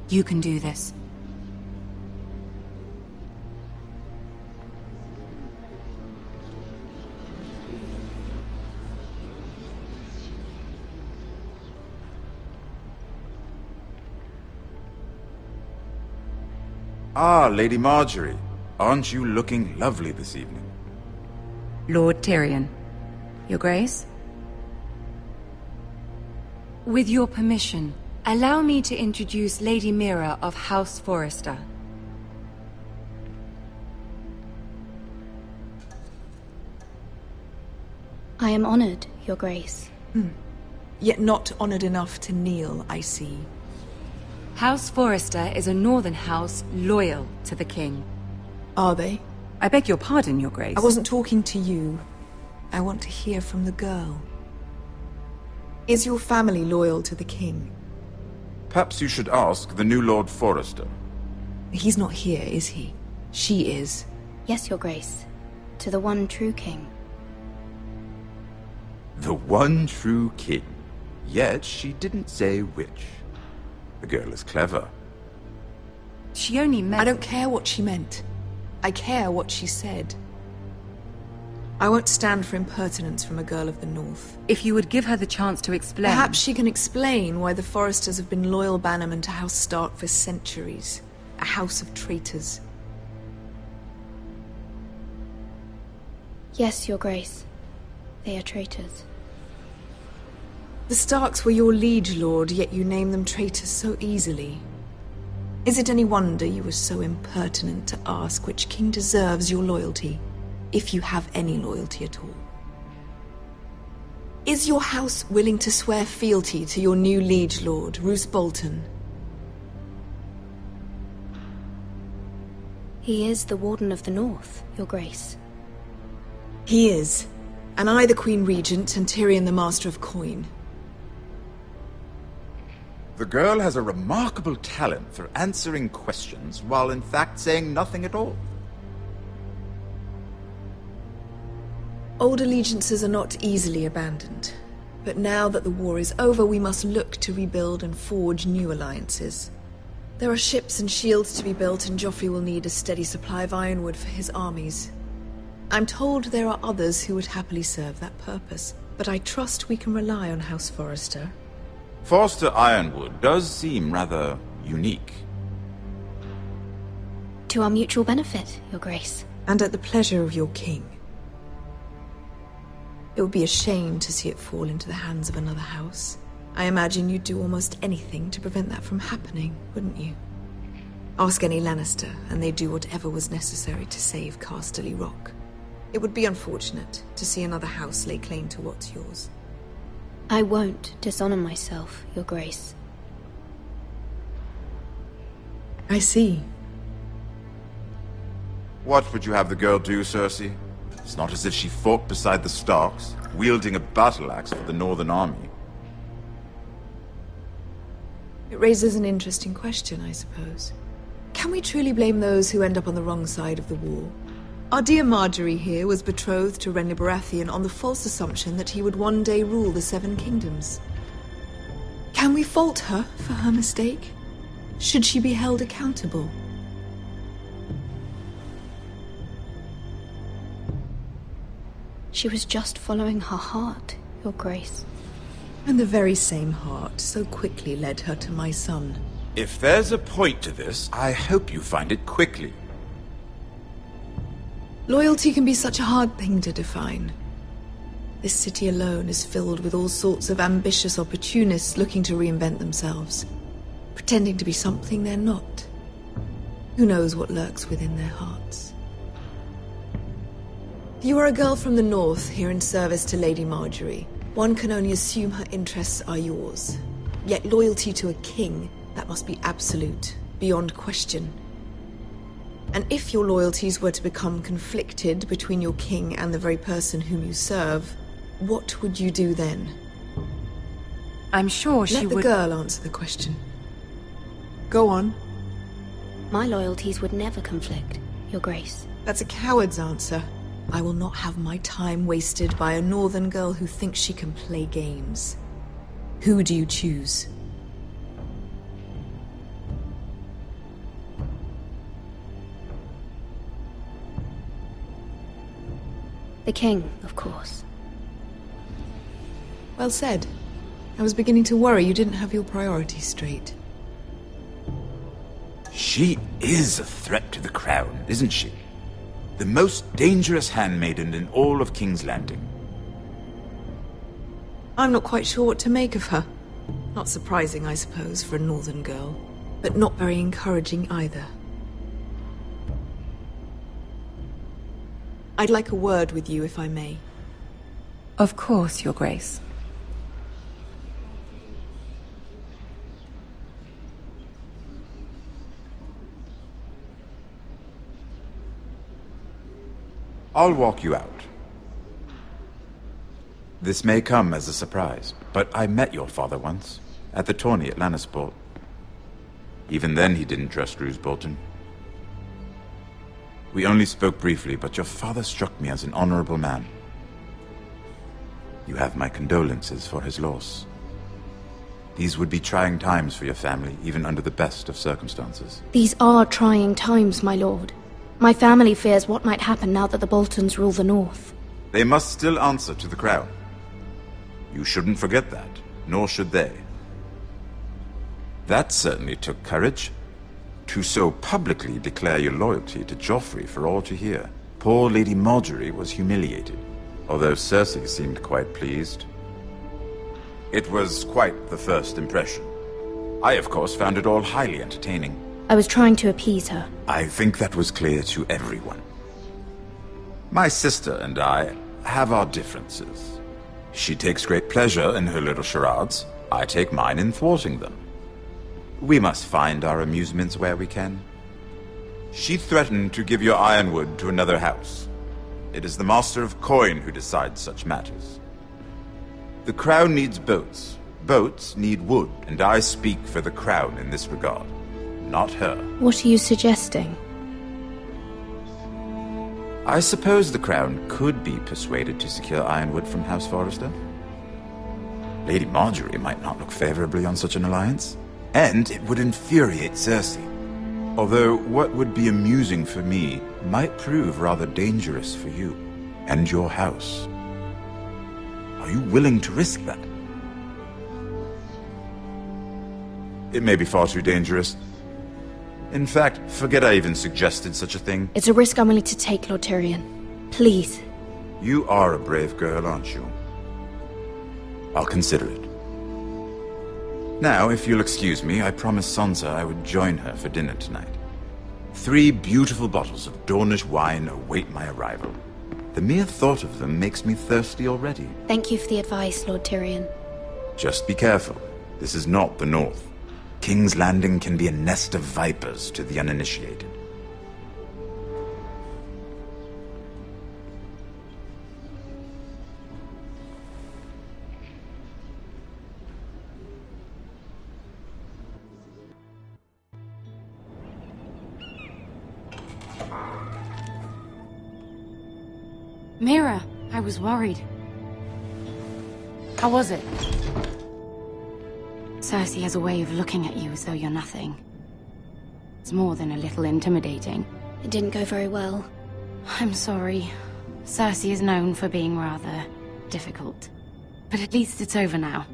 You can do this. Ah, Lady Marjorie. Aren't you looking lovely this evening? Lord Tyrion. Your Grace? With your permission, allow me to introduce Lady Mira of House Forrester. I am honored, Your Grace. yet not honored enough to kneel, I see. House Forrester is a northern house loyal to the king. Are they? I beg your pardon, Your Grace. I wasn't talking to you. I want to hear from the girl. Is your family loyal to the king? Perhaps you should ask the new Lord Forrester. He's not here, is he? She is. Yes, Your Grace. To the one true king. The one true king. Yet she didn't say which. The girl is clever. She only meant... I don't care what she meant. I care what she said. I won't stand for impertinence from a girl of the North. If you would give her the chance to explain... Perhaps she can explain why the Forresters have been loyal bannermen to House Stark for centuries. A house of traitors. Yes, Your Grace. They are traitors. The Starks were your liege lord, yet you name them traitors so easily. Is it any wonder you were so impertinent to ask which king deserves your loyalty, if you have any loyalty at all? Is your house willing to swear fealty to your new liege lord, Roose Bolton? He is the Warden of the North, Your Grace. He is, and I the Queen Regent and Tyrion the Master of Coin. The girl has a remarkable talent for answering questions while in fact saying nothing at all. Old allegiances are not easily abandoned, but now that the war is over, we must look to rebuild and forge new alliances. There are ships and shields to be built, and Joffrey will need a steady supply of ironwood for his armies. I'm told there are others who would happily serve that purpose, but I trust we can rely on House Forrester. Forster Ironwood does seem rather unique. To our mutual benefit, Your Grace. And at the pleasure of your king. It would be a shame to see it fall into the hands of another house. I imagine you'd do almost anything to prevent that from happening, wouldn't you? Ask any Lannister, and they'd do whatever was necessary to save Casterly Rock. It would be unfortunate to see another house lay claim to what's yours. I won't dishonor myself, Your Grace. I see. What would you have the girl do, Cersei? It's not as if she fought beside the Starks, wielding a battle axe for the Northern Army. It raises an interesting question, I suppose. Can we truly blame those who end up on the wrong side of the war? Our dear Marjorie here was betrothed to Renly Baratheon on the false assumption that he would one day rule the Seven Kingdoms. Can we fault her for her mistake? Should she be held accountable? She was just following her heart, Your Grace. And the very same heart so quickly led her to my son. If there's a point to this, I hope you find it quickly. Loyalty can be such a hard thing to define. This city alone is filled with all sorts of ambitious opportunists looking to reinvent themselves, pretending to be something they're not. Who knows what lurks within their hearts? You are a girl from the north here in service to Lady Marjorie. One can only assume her interests are yours. Yet loyalty to a king, that must be absolute, beyond question. And if your loyalties were to become conflicted between your king and the very person whom you serve, what would you do then? I'm sure she would... Let the girl answer the question. Go on. My loyalties would never conflict, Your Grace. That's a coward's answer. I will not have my time wasted by a northern girl who thinks she can play games. Who do you choose? The king, of course. Well said. I was beginning to worry you didn't have your priorities straight. She is a threat to the crown, isn't she? The most dangerous handmaiden in all of King's Landing. I'm not quite sure what to make of her. Not surprising, I suppose, for a northern girl, but not very encouraging either. I'd like a word with you, if I may. Of course, Your Grace. I'll walk you out. This may come as a surprise, but I met your father once, at the tourney at Lannisport. Even then he didn't trust Roose Bolton. We only spoke briefly, but your father struck me as an honorable man. You have my condolences for his loss. These would be trying times for your family, even under the best of circumstances. These are trying times, my lord. My family fears what might happen now that the Boltons rule the North. They must still answer to the crown. You shouldn't forget that, nor should they. That certainly took courage. To so publicly declare your loyalty to Joffrey for all to hear. Poor Lady Margaery was humiliated, although Cersei seemed quite pleased. It was quite the first impression. I, of course, found it all highly entertaining. I was trying to appease her. I think that was clear to everyone. My sister and I have our differences. She takes great pleasure in her little charades. I take mine in thwarting them. We must find our amusements where we can. She threatened to give your ironwood to another house. It is the Master of Coin who decides such matters. The crown needs boats. Boats need wood, and I speak for the crown in this regard, not her. What are you suggesting? I suppose the crown could be persuaded to secure ironwood from House Forrester. Lady Margaery might not look favorably on such an alliance, and it would infuriate Cersei. Although what would be amusing for me might prove rather dangerous for you and your house. Are you willing to risk that? It may be far too dangerous. In fact, forget I even suggested such a thing. It's a risk I'm willing to take, Lord Tyrion. Please. You are a brave girl, aren't you? I'll consider it. Now, if you'll excuse me, I promised Sansa I would join her for dinner tonight. 3 beautiful bottles of Dornish wine await my arrival. The mere thought of them makes me thirsty already. Thank you for the advice, Lord Tyrion. Just be careful. This is not the North. King's Landing can be a nest of vipers to the uninitiated. Mira, I was worried. How was it? Cersei has a way of looking at you as though you're nothing. It's more than a little intimidating. It didn't go very well. I'm sorry. Cersei is known for being rather difficult. But at least it's over now.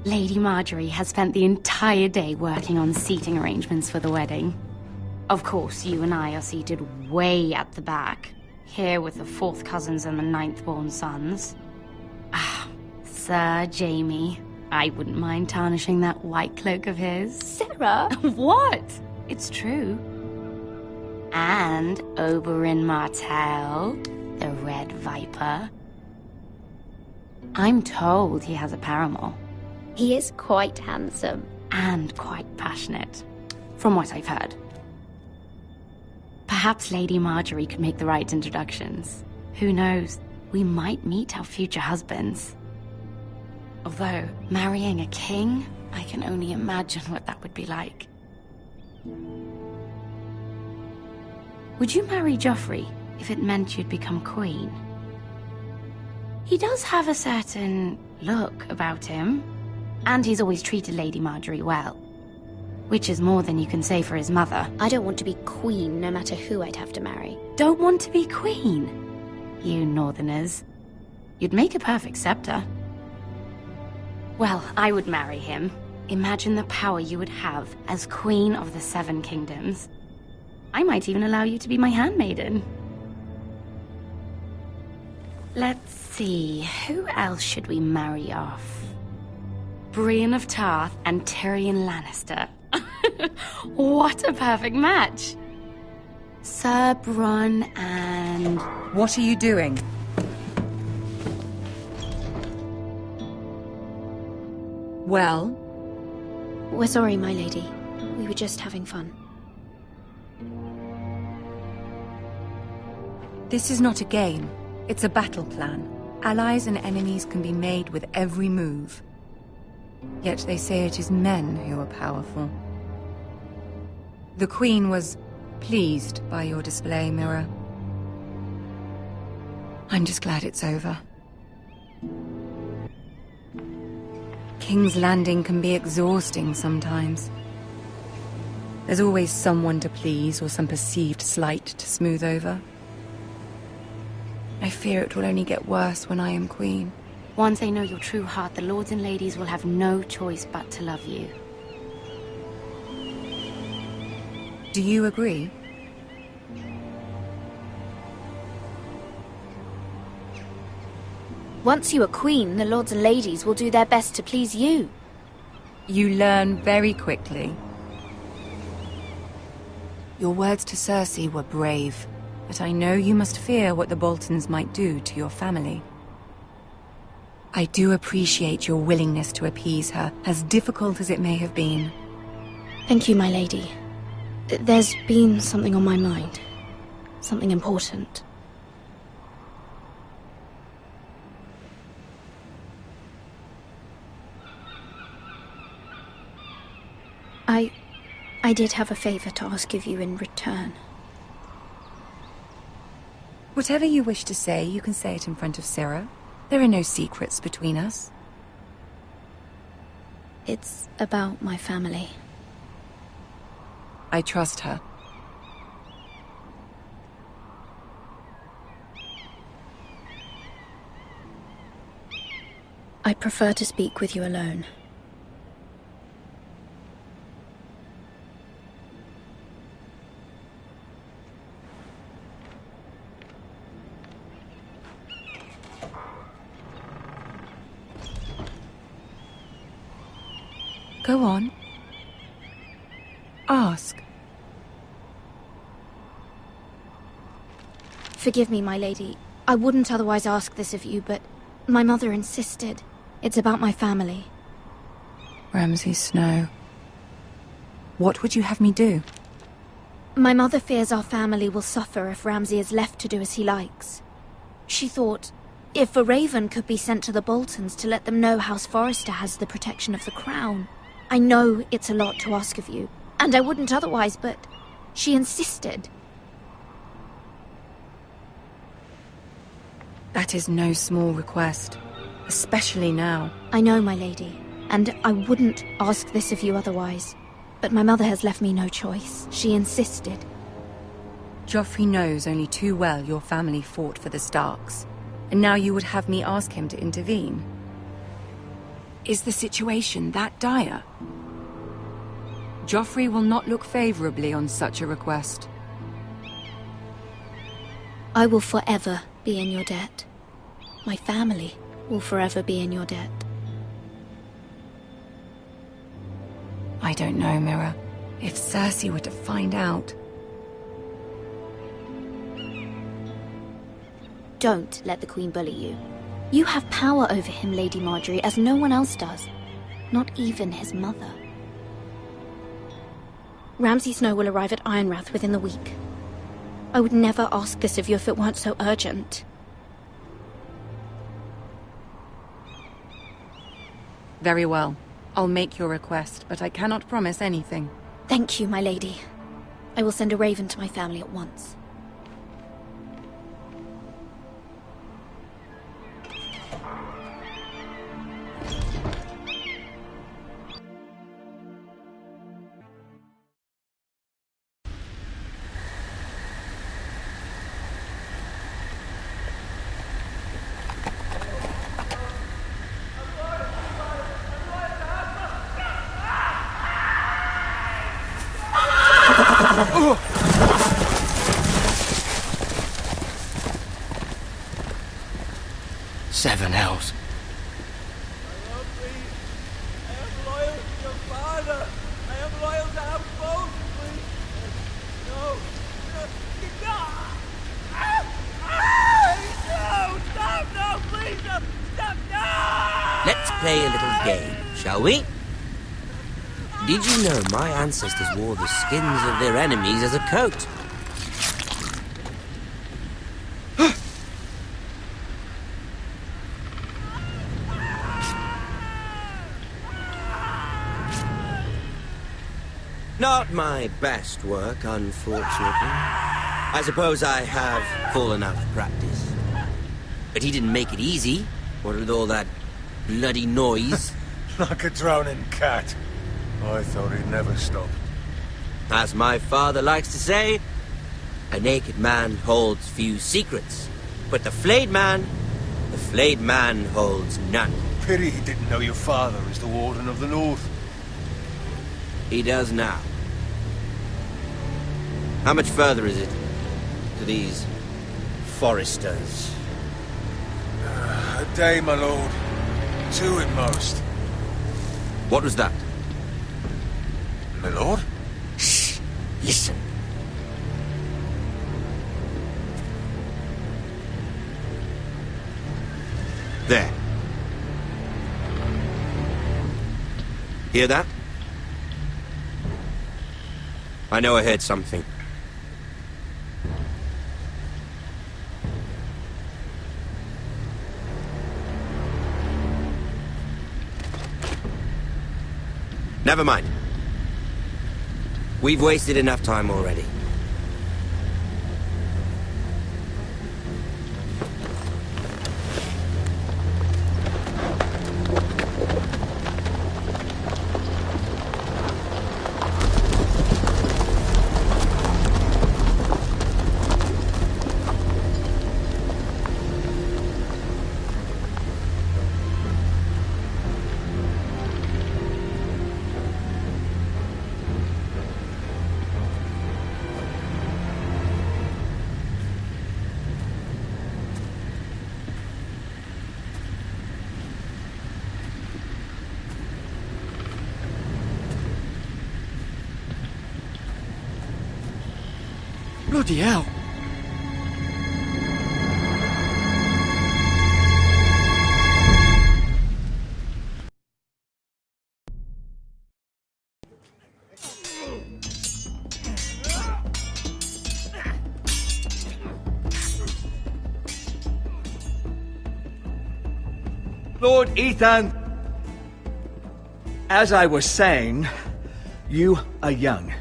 Lady Margaery has spent the entire day working on seating arrangements for the wedding. Of course, you and I are seated way at the back, here with the 4th cousins and the 9th-born sons. Ah, Sir Jaime. I wouldn't mind tarnishing that white cloak of his. Sarah! What? It's true. And Oberyn Martell, the Red Viper. I'm told he has a paramour. He is quite handsome. And quite passionate, from what I've heard. Perhaps Lady Margaery could make the right introductions. Who knows? We might meet our future husbands. Although, marrying a king, I can only imagine what that would be like. Would you marry Joffrey if it meant you'd become queen? He does have a certain look about him, and he's always treated Lady Margaery well. Which is more than you can say for his mother. I don't want to be queen, no matter who I'd have to marry. Don't want to be queen? You northerners. You'd make a perfect scepter. Well, I would marry him. Imagine the power you would have as Queen of the 7 Kingdoms. I might even allow you to be my handmaiden. Let's see, who else should we marry off? Brienne of Tarth and Tyrion Lannister. What a perfect match! Sir Bronn and... What are you doing? Well? We're sorry, my lady. We were just having fun. This is not a game. It's a battle plan. Allies and enemies can be made with every move. Yet they say it is men who are powerful. The Queen was pleased by your display, Mirror. I'm just glad it's over. King's Landing can be exhausting sometimes. There's always someone to please or some perceived slight to smooth over. I fear it will only get worse when I am Queen. Once they know your true heart, the lords and ladies will have no choice but to love you. Do you agree? Once you are queen, the lords and ladies will do their best to please you. You learn very quickly. Your words to Cersei were brave, but I know you must fear what the Boltons might do to your family. I do appreciate your willingness to appease her, as difficult as it may have been. Thank you, my lady. There's been something on my mind. Something important. I did have a favor to ask of you in return. Whatever you wish to say, you can say it in front of Sarah. There are no secrets between us. It's about my family. I trust her. I prefer to speak with you alone. Go on. Ask. Forgive me, my lady. I wouldn't otherwise ask this of you, but my mother insisted. It's about my family. Ramsay Snow. What would you have me do? My mother fears our family will suffer if Ramsay is left to do as he likes. She thought, if a raven could be sent to the Boltons to let them know House Forrester has the protection of the crown. I know it's a lot to ask of you, and I wouldn't otherwise, but she insisted. That is no small request, especially now. I know, my lady, and I wouldn't ask this of you otherwise. But my mother has left me no choice. She insisted. Joffrey knows only too well your family fought for the Starks, and now you would have me ask him to intervene. Is the situation that dire? Joffrey will not look favorably on such a request. I will forever be in your debt. My family will forever be in your debt. I don't know, Mirror. If Cersei were to find out... Don't let the Queen bully you. You have power over him, Lady Marjorie, as no one else does. Not even his mother. Ramsay Snow will arrive at Ironrath within the week. I would never ask this of you if it weren't so urgent. Very well. I'll make your request, but I cannot promise anything. Thank you, my lady. I will send a raven to my family at once. Seven hells. Let's play a little game, shall we? Did you know my ancestors wore the skins of their enemies as a coat? Not my best work, unfortunately. I suppose I have fallen out of practice. But he didn't make it easy, what with all that bloody noise. Like a drowning cat. I thought he'd never stop. As my father likes to say, a naked man holds few secrets. But the flayed man holds none. Pity he didn't know your father is the Warden of the North. He does now. How much further is it to these foresters? A day, my lord. 2 at most. What was that? My lord? Shh! Listen. There. Hear that? I know I heard something. Never mind. We've wasted enough time already. Bloody hell. Lord Ethan, as I was saying, you are young.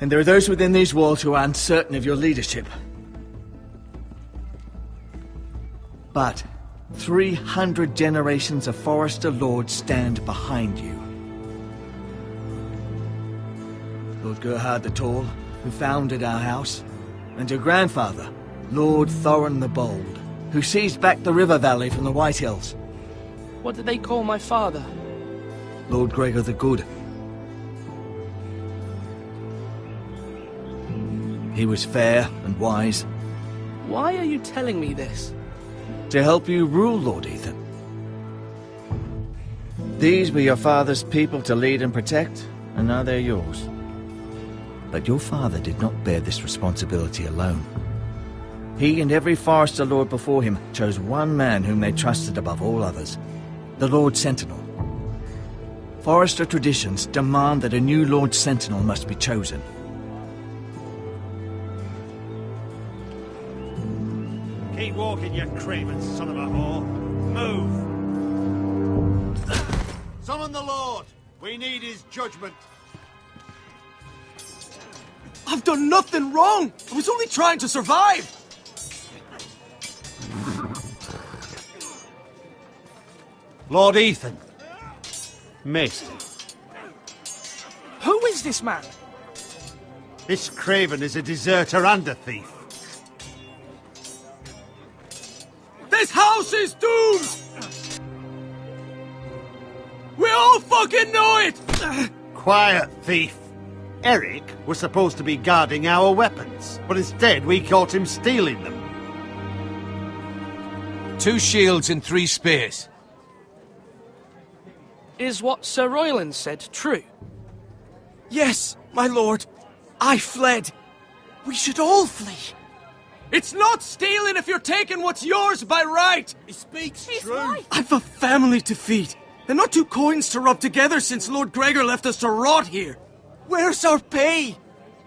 And there are those within these walls who are uncertain of your leadership. But 300 generations of Forester Lords stand behind you. Lord Gerhard the Tall, who founded our house, and your grandfather, Lord Thorin the Bold, who seized back the river valley from the White Hills. What did they call my father? Lord Gregor the Good. He was fair and wise. Why are you telling me this? To help you rule, Lord Ethan. These were your father's people to lead and protect, and now they're yours. But your father did not bear this responsibility alone. He and every Forester Lord before him chose one man whom they trusted above all others, the Lord Sentinel. Forester traditions demand that a new Lord Sentinel must be chosen. Keep walking, you craven son of a whore. Move! Summon the Lord! We need his judgment. I've done nothing wrong! I was only trying to survive! Lord Ethan. Maester. Who is this man? This craven is a deserter and a thief. This house is doomed! We all fucking know it! Quiet, thief. Eric was supposed to be guarding our weapons, but instead we caught him stealing them. 2 shields and 3 spears. Is what Sir Royland said true? Yes, my lord. I fled. We should all flee. It's not stealing if you're taking what's yours by right. He speaks true. Right. I've a family to feed, and not 2 coins to rub together since Lord Gregor left us to rot here. Where's our pay?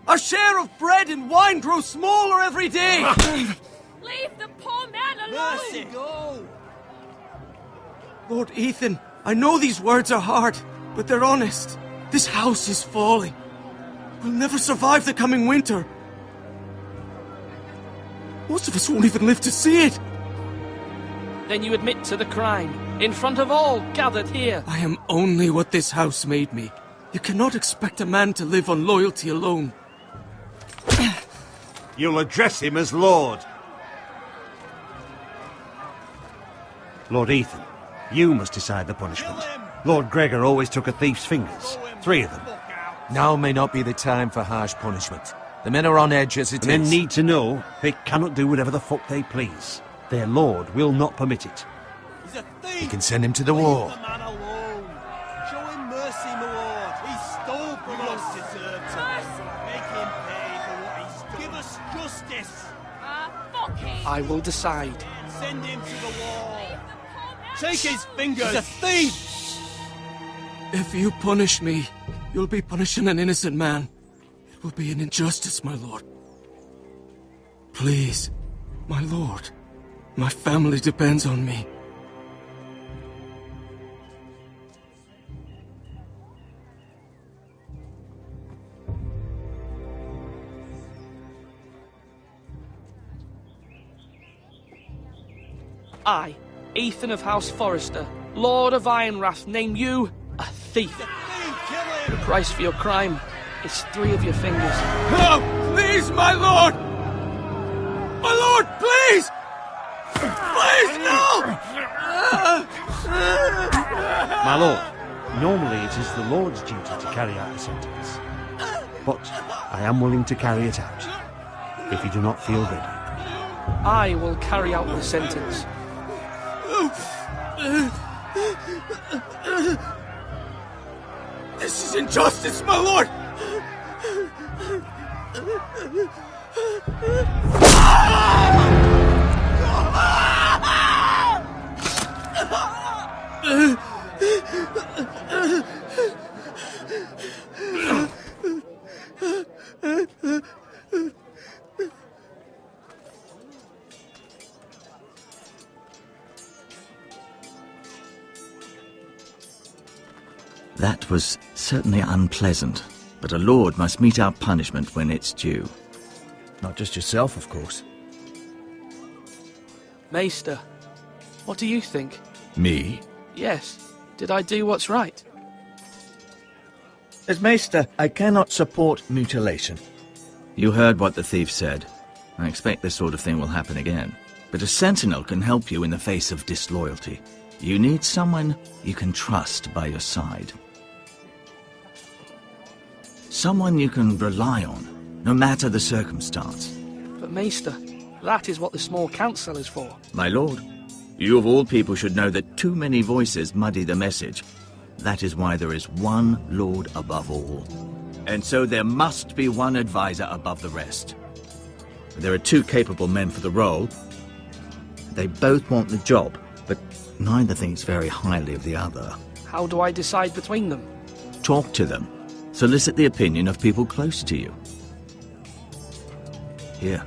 Our share of bread and wine grows smaller every day. Leave the poor man alone! Mercy, go! Lord Ethan, I know these words are hard, but they're honest. This house is falling. We'll never survive the coming winter. Most of us won't even live to see it. Then you admit to the crime, in front of all gathered here. I am only what this house made me. You cannot expect a man to live on loyalty alone. You'll address him as Lord. Lord Ethan, you must decide the punishment. Lord Gregor always took a thief's fingers. 3 of them. Now may not be the time for harsh punishment. The men are on edge as it is. Men need to know they cannot do whatever the fuck they please. Their lord will not permit it. He's a thief! You can send him to the war. Leave the man alone. Show him mercy, my lord. He stole from us. Deserved to. Make him pay for what he stole. Give us justice. Fuck him! I will decide. Send him to the wall. Take his fingers. He's a thief! If you punish me, you'll be punishing an innocent man. It will be an injustice, my lord. Please, my lord. My family depends on me. I, Ethan of House Forrester, Lord of Ironrath, name you a thief. The price for your crime is 3 of your fingers. No! Please, my lord! My lord, please! Please, no! My lord, normally it is the Lord's duty to carry out the sentence. But I am willing to carry it out, if you do not feel ready. I will carry out the sentence. This is injustice, my lord! That was certainly unpleasant, but a lord must meet our punishment when it's due. Not just yourself, of course. Maester, what do you think? Me? Yes. Did I do what's right? As Maester, I cannot support mutilation. You heard what the thief said. I expect this sort of thing will happen again. But a sentinel can help you in the face of disloyalty. You need someone you can trust by your side. Someone you can rely on, no matter the circumstance. But Maester, that is what the small council is for. My lord, you of all people should know that too many voices muddy the message. That is why there is one lord above all. And so there must be one advisor above the rest. There are 2 capable men for the role. They both want the job, but neither thinks very highly of the other. How do I decide between them? Talk to them. Solicit the opinion of people close to you. Here,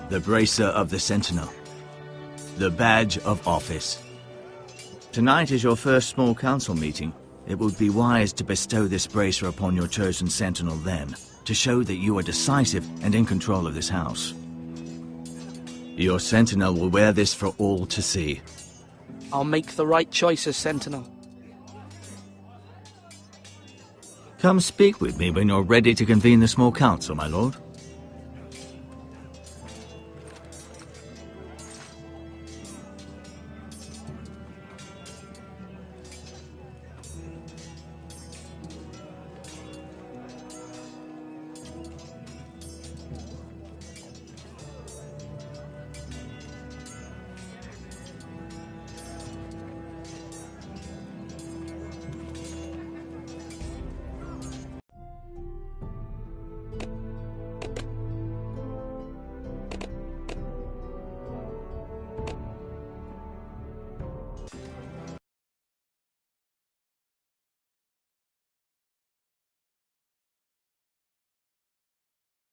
the bracer of the sentinel. The badge of office. Tonight is your first small council meeting. It would be wise to bestow this bracer upon your chosen sentinel then, to show that you are decisive and in control of this house. Your sentinel will wear this for all to see. I'll make the right choice as sentinel. Come speak with me when you're ready to convene the small council, my lord.